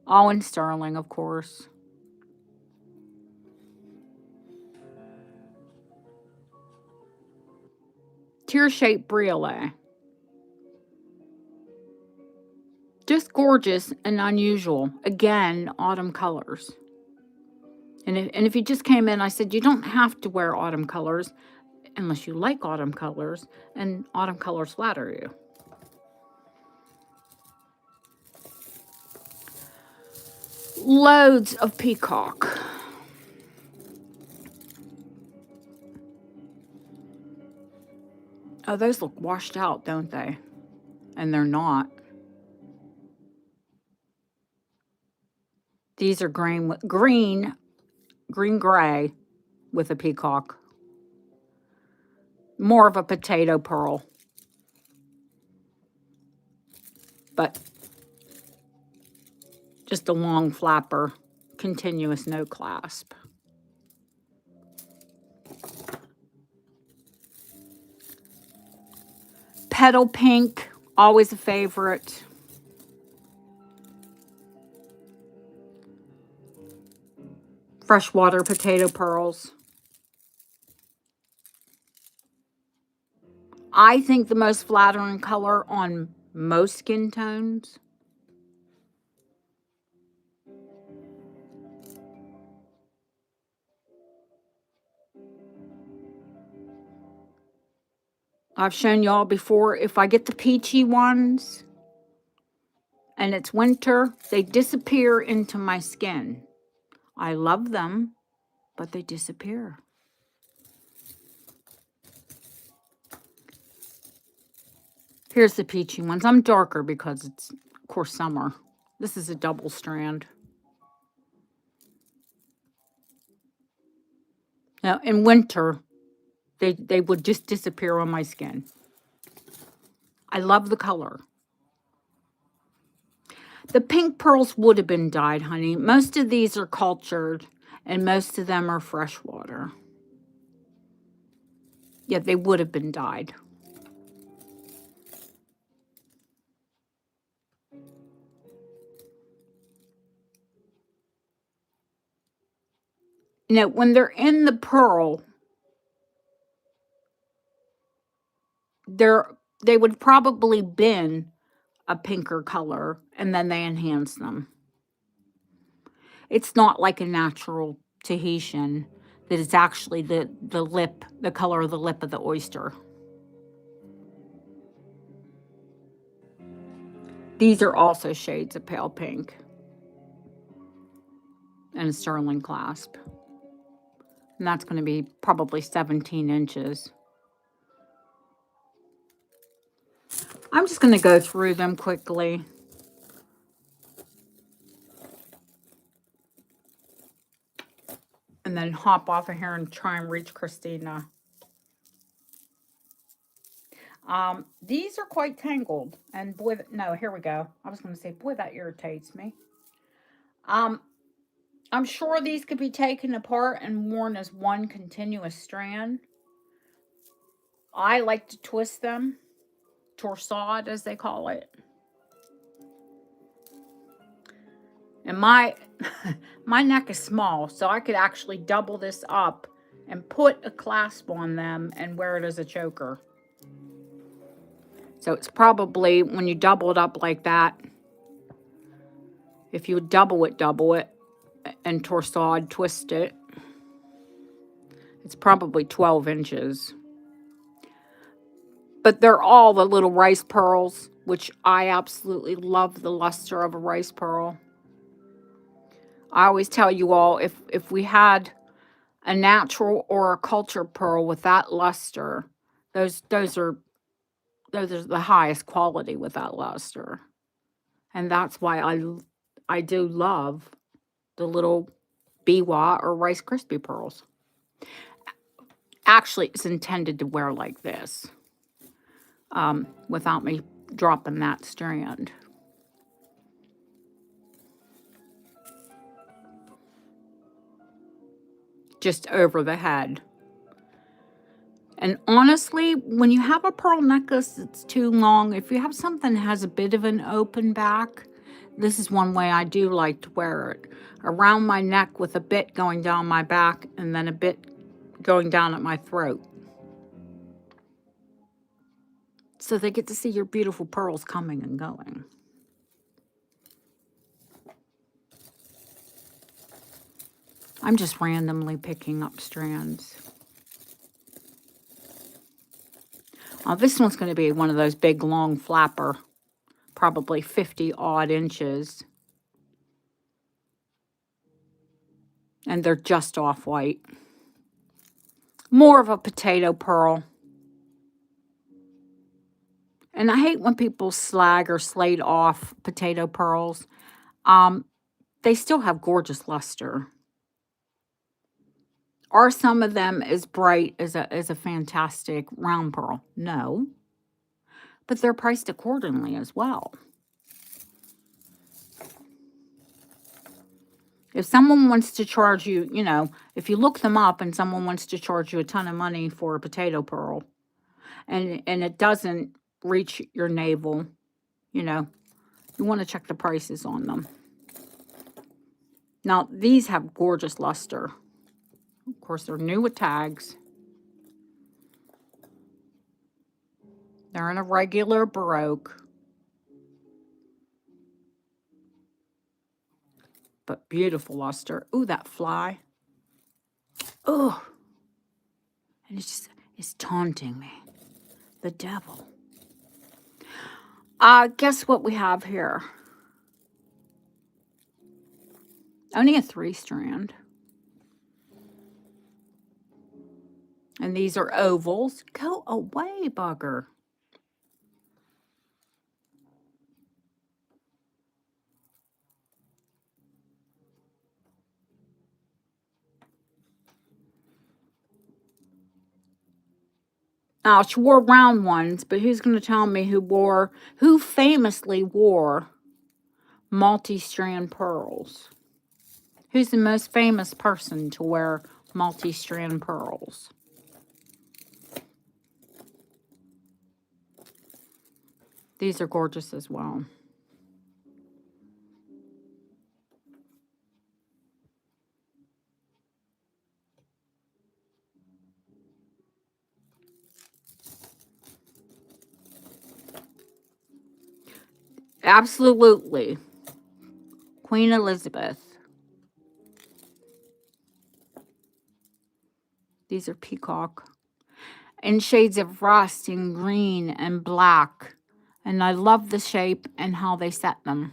all in sterling, of course. Tear-shaped briolet. Just gorgeous and unusual. Again, autumn colors. And if you just came in, I said you don't have to wear autumn colors unless you like autumn colors, and autumn colors flatter you. Loads of peacock. Oh, those look washed out, don't they? And they're not. These are green gray with a peacock. More of a potato pearl. But just a long flapper, continuous no clasp. Petal pink, always a favorite. Freshwater potato pearls. I think the most flattering color on most skin tones. I've shown y'all before, if I get the peachy ones and it's winter, they disappear into my skin. I love them, but they disappear. Here's the peachy ones. I'm darker because it's, of course, summer. This is a double strand. Now, in winter, they would just disappear on my skin. I love the color. The pink pearls would have been dyed, honey. Most of these are cultured, and most of them are freshwater. Yeah, they would have been dyed. You know, when they're in the pearl, they would probably been a pinker color, and then they enhance them. It's not like a natural Tahitian that is actually the lip, the color of the lip of the oyster. These are also shades of pale pink and a sterling clasp. And that's going to be probably 17 inches. I'm just going to go through them quickly. And then hop off of here and try and reach Christina. These are quite tangled, and boy, no, here we go. I was going to say, boy, that irritates me. Um, I'm sure these could be taken apart and worn as one continuous strand. I like to twist them, torsade as they call it. And my my neck is small, so I could actually double this up and put a clasp on them and wear it as a choker. So it's probably, when you double it up like that, if you double it, and torsade, twist it, it's probably 12 inches. But they're all the little rice pearls, which I absolutely love the luster of a rice pearl. I always tell you all, if we had a natural or a cultured pearl with that luster, those are the highest quality with that luster. And that's why I do love the little biwa or Rice Krispie pearls. Actually, it's intended to wear like this, without me dropping that strand. Just over the head. And honestly, when you have a pearl necklace that's too long, if you have something that has a bit of an open back, this is one way I do like to wear it. Around my neck with a bit going down my back and then a bit going down at my throat. So they get to see your beautiful pearls coming and going. I'm just randomly picking up strands. This one's going to be one of those big, long flapper, probably 50 odd inches. And they're just off-white. More of a potato pearl. And I hate when people slag or slate off potato pearls. They still have gorgeous luster. Are some of them as bright as a fantastic round pearl? No. But they're priced accordingly as well. If someone wants to charge you, if you look them up and someone wants to charge you a ton of money for a potato pearl, and it doesn't reach your navel, you want to check the prices on them. Now, these have gorgeous luster. Of course, they're new with tags. They're in a regular Baroque. But beautiful luster. Ooh, that fly. Oh. And it's taunting me. The devil. Guess what we have here? Only a 3-strand. And these are ovals. Go away, bugger. Now, she wore round ones, but who's going to tell me who famously wore multi-strand pearls? Who's the most famous person to wear multi-strand pearls? These are gorgeous as well. Absolutely. Queen Elizabeth. These are peacock. In shades of rust and green and black. And I love the shape and how they set them.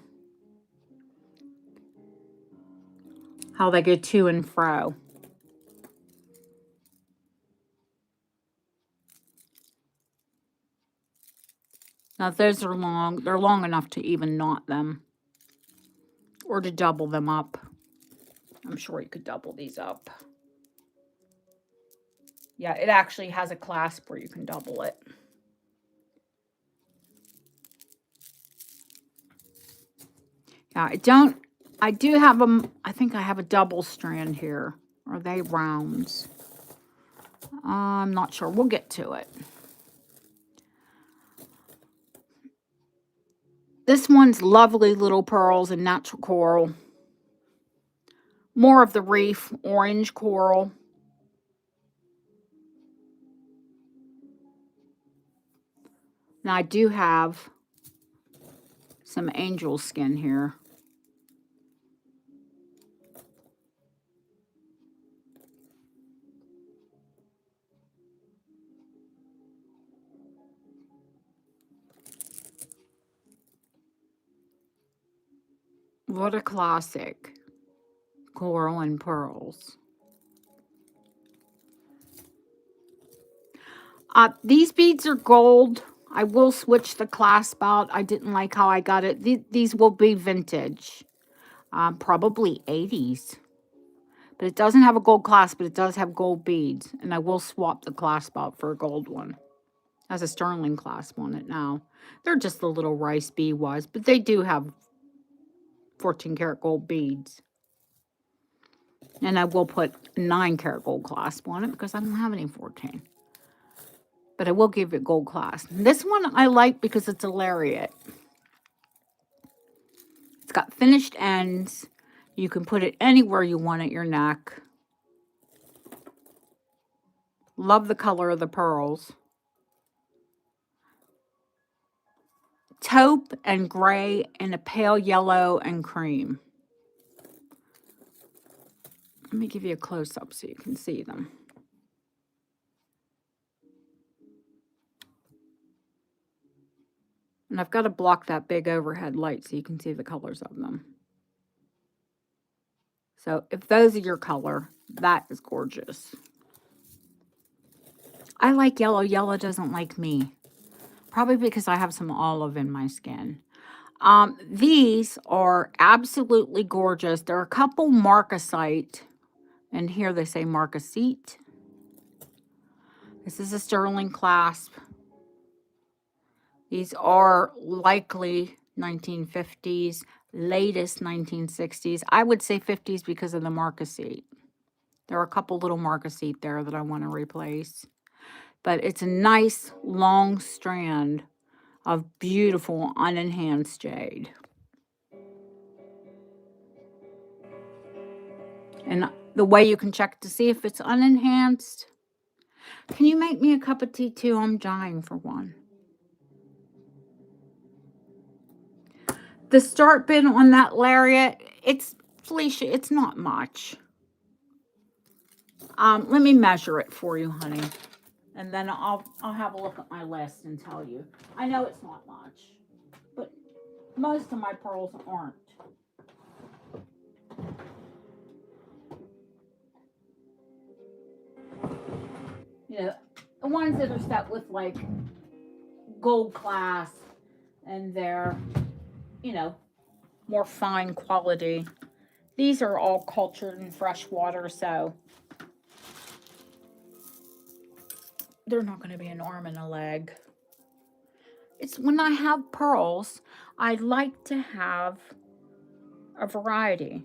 How they go to and fro. Now, those are long. They're long enough to even knot them. Or to double them up. I'm sure you could double these up. Yeah, it actually has a clasp where you can double it. I do have them. I think I have a double strand here. Are they rounds? I'm not sure. We'll get to it. This one's lovely little pearls and natural coral. More of the reef orange coral. Now I do have some angel skin here. What a classic. Coral and pearls. These beads are gold. I will switch the clasp out. I didn't like how I got it. These will be vintage. Probably 80s. But it doesn't have a gold clasp, but it does have gold beads. And I will swap the clasp out for a gold one. It has a sterling clasp on it now. They're just the little rice bead was, but they do have 14 karat gold beads. And I will put 9 karat gold clasp on it because I don't have any 14. But I will give it gold clasp. This one I like because it's a lariat. It's got finished ends. You can put it anywhere you want at your neck. Love the color of the pearls. Taupe and gray and a pale yellow and cream. Let me give you a close-up so you can see them. And I've got to block that big overhead light so you can see the colors of them. So if those are your color, that is gorgeous. I like yellow. Yellow doesn't like me. Probably because I have some olive in my skin. These are absolutely gorgeous. There are a couple marcasite. And here they say marcasite. This is a sterling clasp. These are likely 1950s, latest 1960s. I would say 50s because of the marcasite. There are a couple little marcasite there that I want to replace. But it's a nice long strand of beautiful unenhanced jade. And the way you can check to see if it's unenhanced. Can you make me a cup of tea too? I'm dying for one. The start bid on that lariat, it's Felicia, it's not much. Let me measure it for you, honey. And then I'll have a look at my list and tell you. I know it's not much, but most of my pearls aren't. You know, the ones that are set with like gold clasp and they're, you know, more fine quality. These are all cultured in fresh water, so they're not going to be an arm and a leg. It's when I have pearls, I like to have a variety.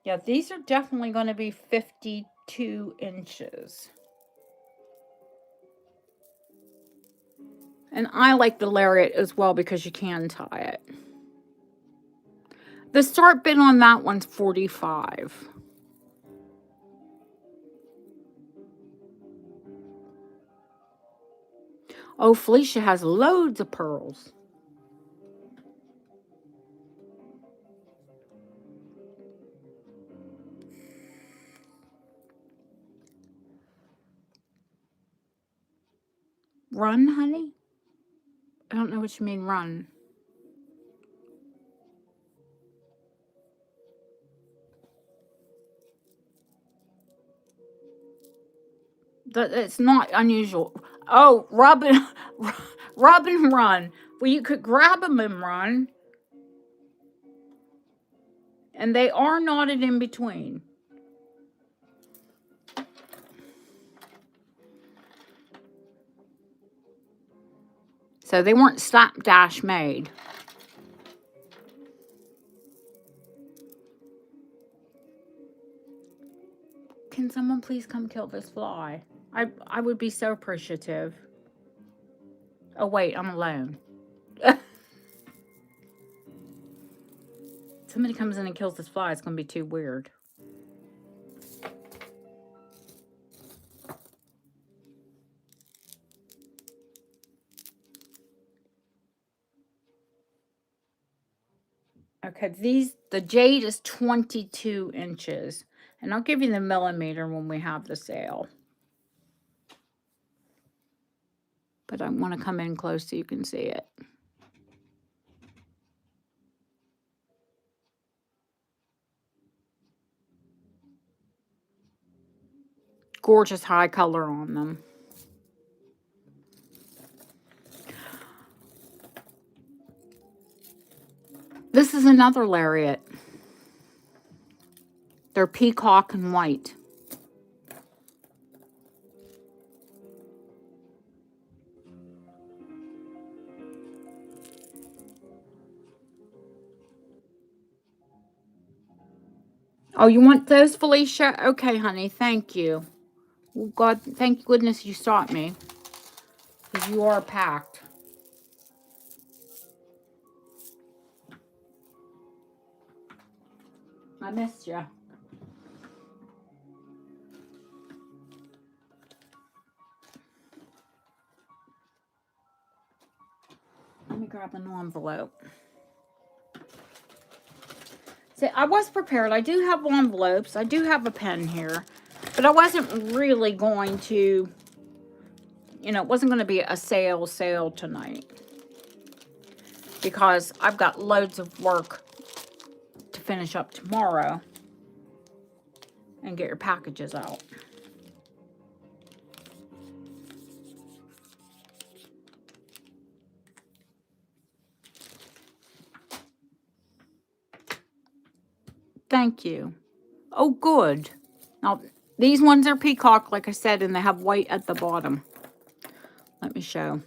Yeah, these are definitely going to be 52 inches. And I like the lariat as well because you can tie it. The start bid on that one's 45. Oh, Felicia has loads of pearls. Run, honey? I don't know what you mean, run. It's not unusual. Oh, rub and, rub and run. Well, you could grab them and run. And they are knotted in between. So they weren't slapdash made. Can someone please come kill this fly? I would be so appreciative. Oh, wait, I'm alone. Somebody comes in and kills this fly, it's going to be too weird. Okay, the jade is 22 inches. And I'll give you the millimeter when we have the sale. But I want to come in close so you can see it. Gorgeous high color on them. This is another lariat. They're peacock and white. Oh, you want those, Felicia? Okay, honey, thank you. Well, God, thank goodness you stopped me. Because you are packed. I missed you. Let me grab a new envelope. See, I was prepared. I do have envelopes. I do have a pen here. But I wasn't really going to, you know, it wasn't going to be a sale tonight. Because I've got loads of work to finish up tomorrow. And get your packages out. Thank you. Oh, good. Now, these ones are peacock, like I said, and they have white at the bottom. Let me show.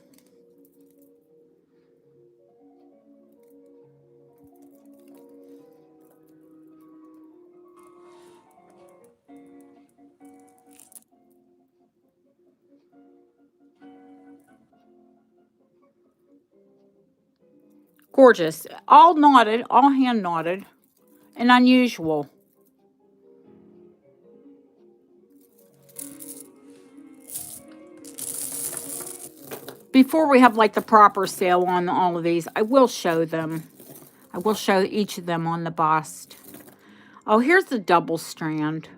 Gorgeous. All knotted, all hand knotted, and unusual. Before we have like the proper sale on all of these, I will show them. I will show each of them on the bust. Oh, here's the double strand.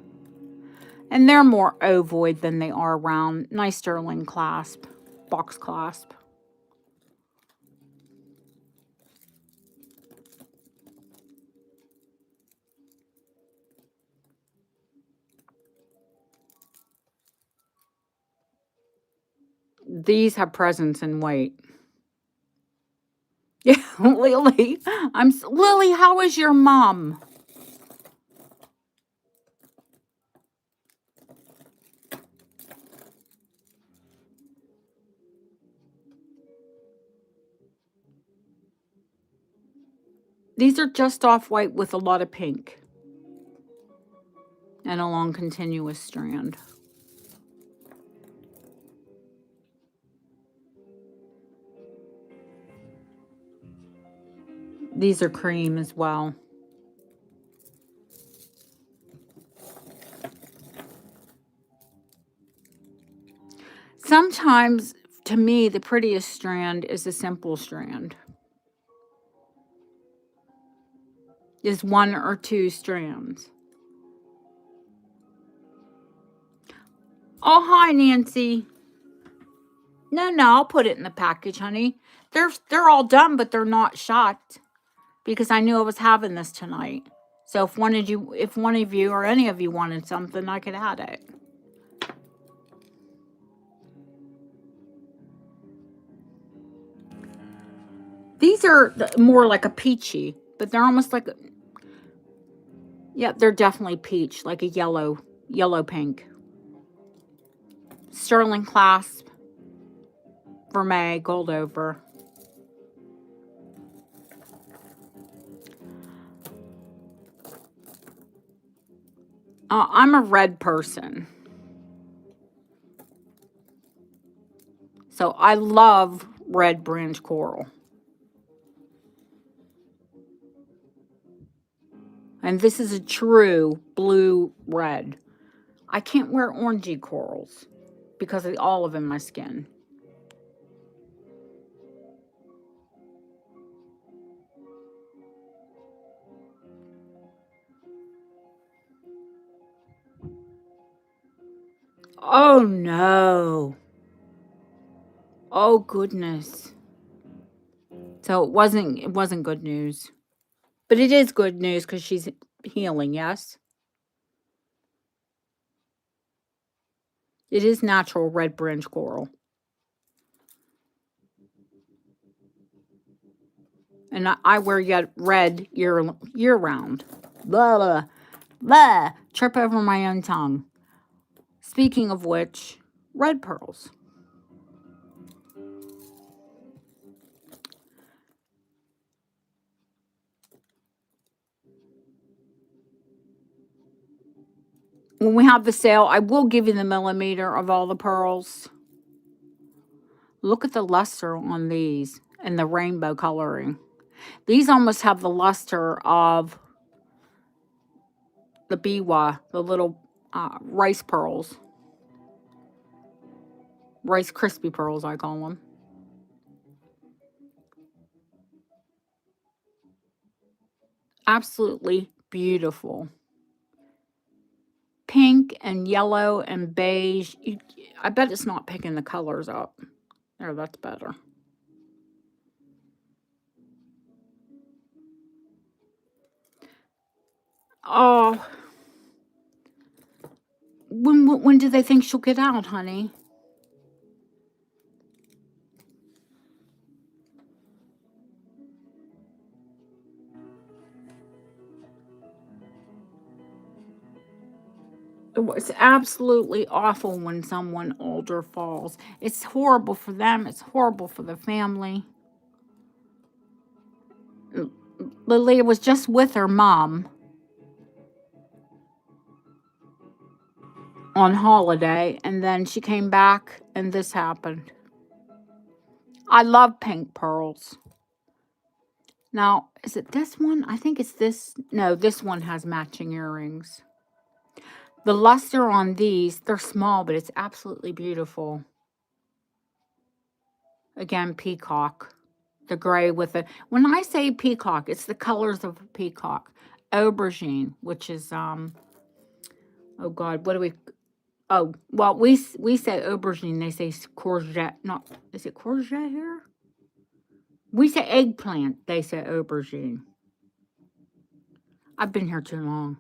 And they're more ovoid than they are round. Nice sterling clasp, box clasp. These have presence in weight. Yeah, Lily. Lily, how is your mom? These are just off-white with a lot of pink. And a long continuous strand. These are cream as well. Sometimes, to me, the prettiest strand is a simple strand. Is 1 or 2 strands. Oh, hi, Nancy. No, I'll put it in the package, honey. They're all done, but they're not shot. Because I knew I was having this tonight. So if one of you or any of you wanted something, I could add it. These are more like a peachy, but they're almost like yeah, they're definitely peach, like a yellow pink. Sterling clasp, vermeil, gold over. I'm a red person. So I love red branch coral. And this is a true blue red. I can't wear orangey corals because of the olive in my skin. Oh no. Oh goodness. So it wasn't good news. But it is good news because she's healing, yes? It is natural red branch coral. And I wear yet red year round. Blah, blah, blah. Trip over my own tongue. Speaking of which, red pearls. When we have the sale, I will give you the millimeter of all the pearls. Look at the luster on these and the rainbow coloring. These almost have the luster of the biwa, the little rice pearls. Rice crispy pearls, I call them. Absolutely beautiful. Pink and yellow and beige. I bet it's not picking the colors up. There, that's better. Oh, when do they think she'll get out, honey? It's absolutely awful when someone older falls. It's horrible for them. It's horrible for the family. Lilia was just with her mom on holiday, and then she came back, and this happened. I love pink pearls. Now, is it this one? I think it's this. No, this one has matching earrings. The luster on these, they're small, but it's absolutely beautiful. Again, peacock. The gray with it. When I say peacock, it's the colors of a peacock. Aubergine, which is, oh God, what do we, oh, well, we say aubergine, they say courgette. Not, is it courgette here? We say eggplant, they say aubergine. I've been here too long.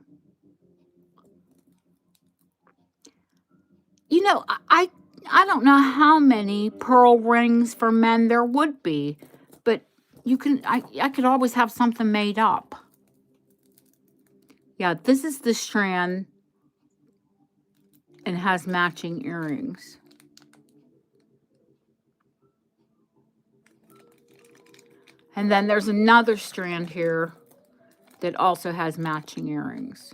You know, I don't know how many pearl rings for men there would be, but I could always have something made up. Yeah, this is the strand and has matching earrings. And then there's another strand here that also has matching earrings.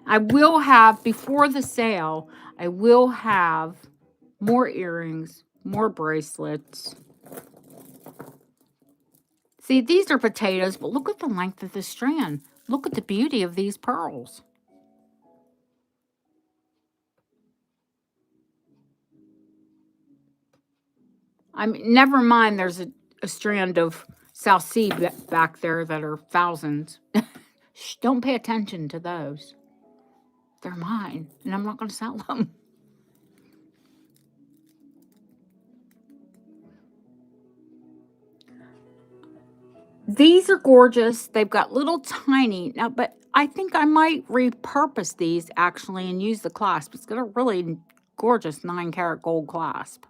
I will have, before the sale, I will have more earrings, more bracelets. See, these are potatoes, but look at the length of the strand. Look at the beauty of these pearls. I mean, never mind, there's a strand of South Sea back there that are thousands. Shh, don't pay attention to those. They're mine, and I'm not going to sell them. These are gorgeous. They've got little tiny, now, but I think I might repurpose these actually and use the clasp. It's got a really gorgeous 9-karat gold clasp.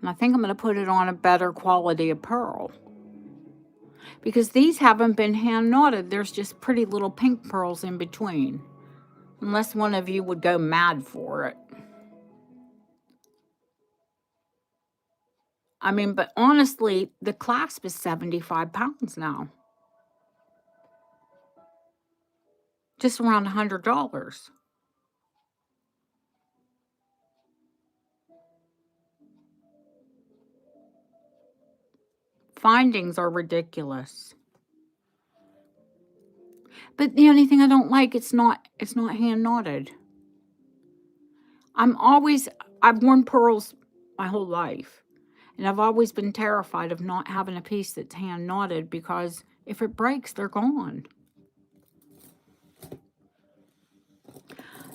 And I think I'm going to put it on a better quality of pearl. Because these haven't been hand knotted. There's just pretty little pink pearls in between. Unless one of you would go mad for it. I mean, but honestly, the clasp is 75 pounds now. just around $100. Findings are ridiculous. But the only thing I don't like, it's not hand knotted. I've worn pearls my whole life. And I've always been terrified of not having a piece that's hand knotted because if it breaks, they're gone.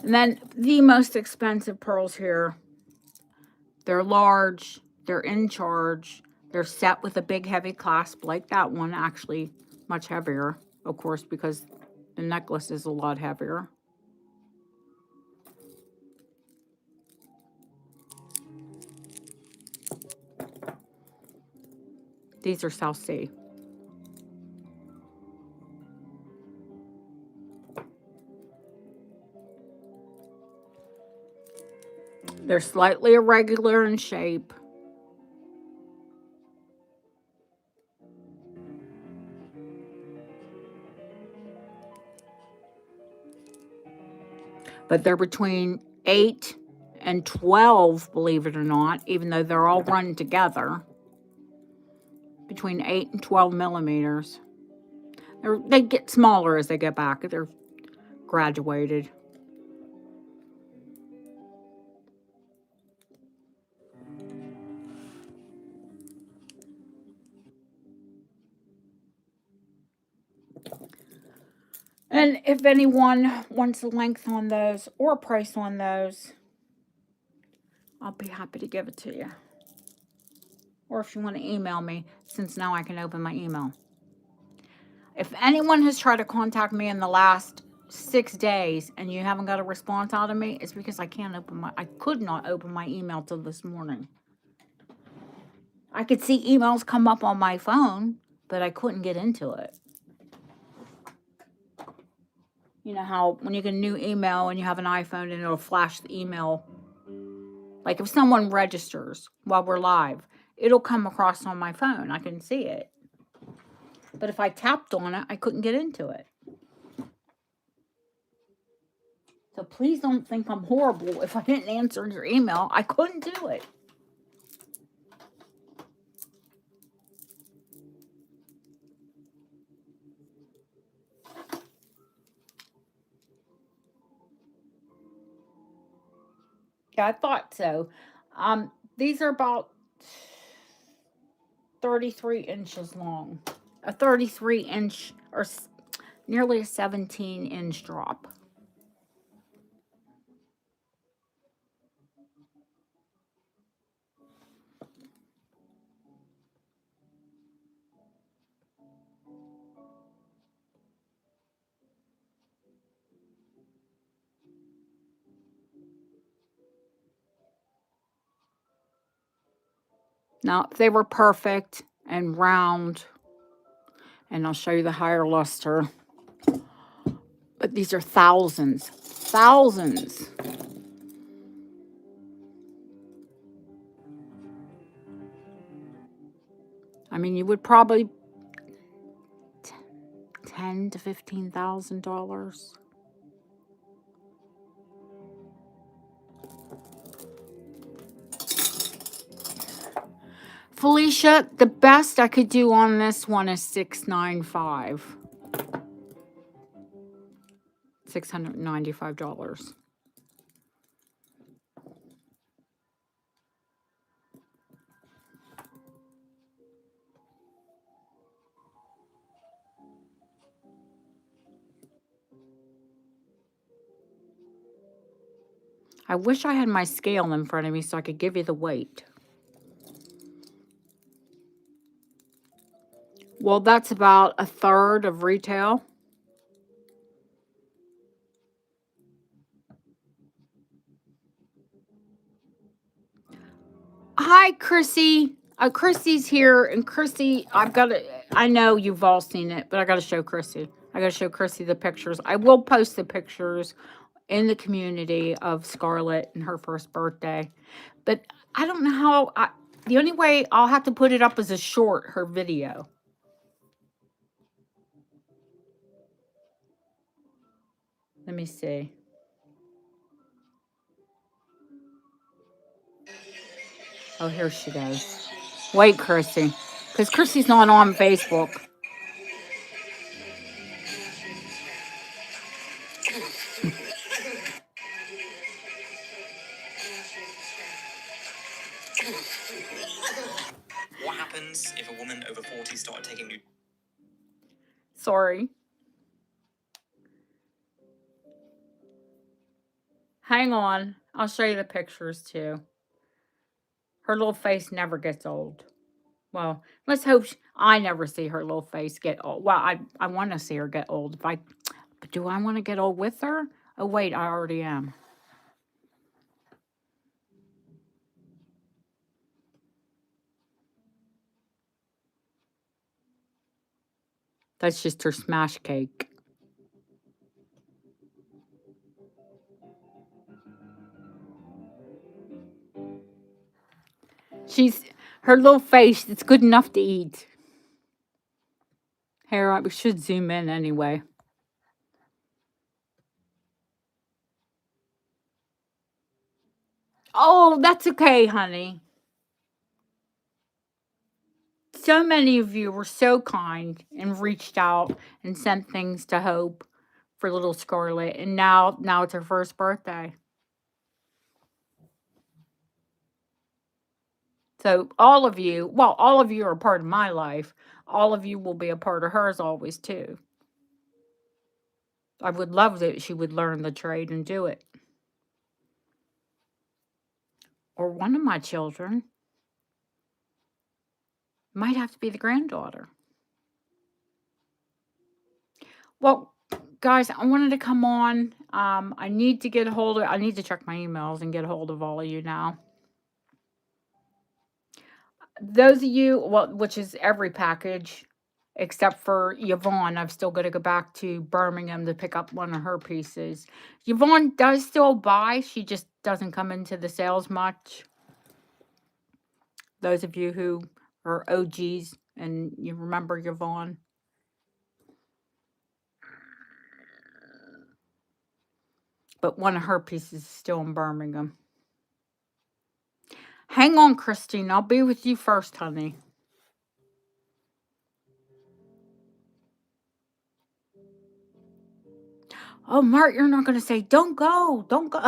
And then the most expensive pearls here, they're large, they're in charge, they're set with a big heavy clasp like that one, actually much heavier, of course, because the necklace is a lot heavier. These are South Sea. They're slightly irregular in shape. But they're between 8 and 12, believe it or not, even though they're all run together. Between 8 and 12 millimeters. They get smaller as they get back. They're graduated. And if anyone wants a length on those or a price on those, I'll be happy to give it to you. Or if you want to email me, since now I can open my email. If anyone has tried to contact me in the last 6 days and you haven't got a response out of me, it's because I could not open my email till this morning. I could see emails come up on my phone, but I couldn't get into it. You know how when you get a new email and you have an iPhone and it'll flash the email. Like if someone registers while we're live, it'll come across on my phone. I can see it. But if I tapped on it, I couldn't get into it. So please don't think I'm horrible if I didn't answer your email. I couldn't do it. Yeah, I thought so. These are about 33 inches long. A 33-inch or nearly a 17-inch drop. Now, if they were perfect and round, and I'll show you the higher luster, but these are thousands. Thousands. I mean, you would probably $10,000 to $15,000. Felicia, the best I could do on this one is $695. $695. I wish I had my scale in front of me so I could give you the weight. Well, that's about a third of retail. Hi, Chrissy. Chrissy's here, and Chrissy, I know you've all seen it, but I got to show Chrissy. I got to show Chrissy the pictures. I will post the pictures in the community of Scarlet and her first birthday. But I don't know how, the only way I'll have to put it up is a short, her video. Let me see. Oh, here she goes. Wait, Chrissy. Because Chrissy's not on Facebook. What happens if a woman over 40 started taking new... Sorry. Hang on. I'll show you the pictures too. Her little face never gets old. Well, let's hope I never see her little face get old. Well, I want to see her get old. But do I want to get old with her? Oh, wait, I already am. That's just her smash cake. Her little face, it's good enough to eat. Here, we should zoom in anyway. Oh, that's okay, honey. So many of you were so kind and reached out and sent things to Hope for little Scarlet, and now it's her first birthday. So all of you are a part of my life. All of you will be a part of hers always too. I would love that she would learn the trade and do it. Or one of my children. Might have to be the granddaughter. Well, guys, I wanted to come on. I need to I need to check my emails and get a hold of all of you now. Those of you, well, which is every package, except for Yvonne, I've still got to go back to Birmingham to pick up one of her pieces. Yvonne does still buy. She just doesn't come into the sales much. Those of you who are OGs and you remember Yvonne. But one of her pieces is still in Birmingham. Hang on, Christine. I'll be with you first, honey. Oh, Mark, you're not going to say, don't go. Don't go.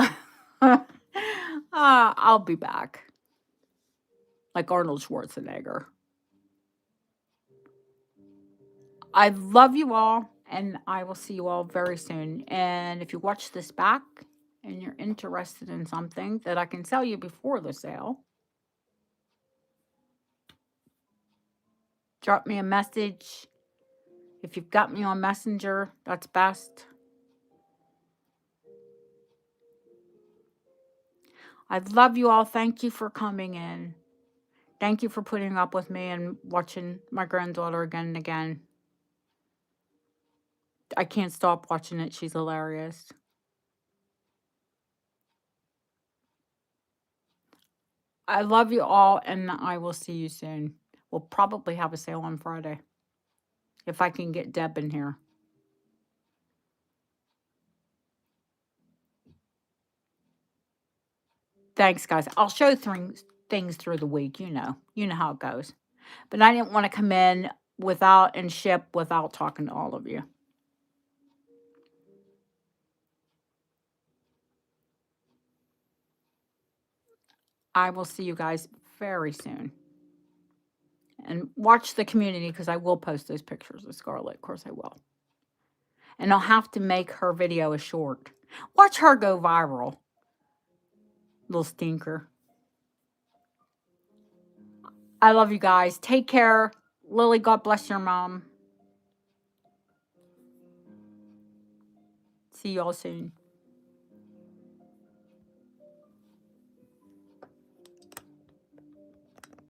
I'll be back. Like Arnold Schwarzenegger. I love you all, and I will see you all very soon. And if you watch this back and you're interested in something that I can sell you before the sale, drop me a message. If you've got me on Messenger, that's best. I love you all. Thank you for coming in. Thank you for putting up with me and watching my granddaughter again and again. I can't stop watching it. She's hilarious. I love you all, and I will see you soon. We'll probably have a sale on Friday. If I can get Deb in here. Thanks, guys. I'll show things through the week. You know how it goes. But I didn't want to come in without and ship without talking to all of you. I will see you guys very soon. And watch the community because I will post those pictures of Scarlet. Of course I will. And I'll have to make her video a short. Watch her go viral. Little stinker. I love you guys. Take care. Lily, God bless your mom. See y'all soon.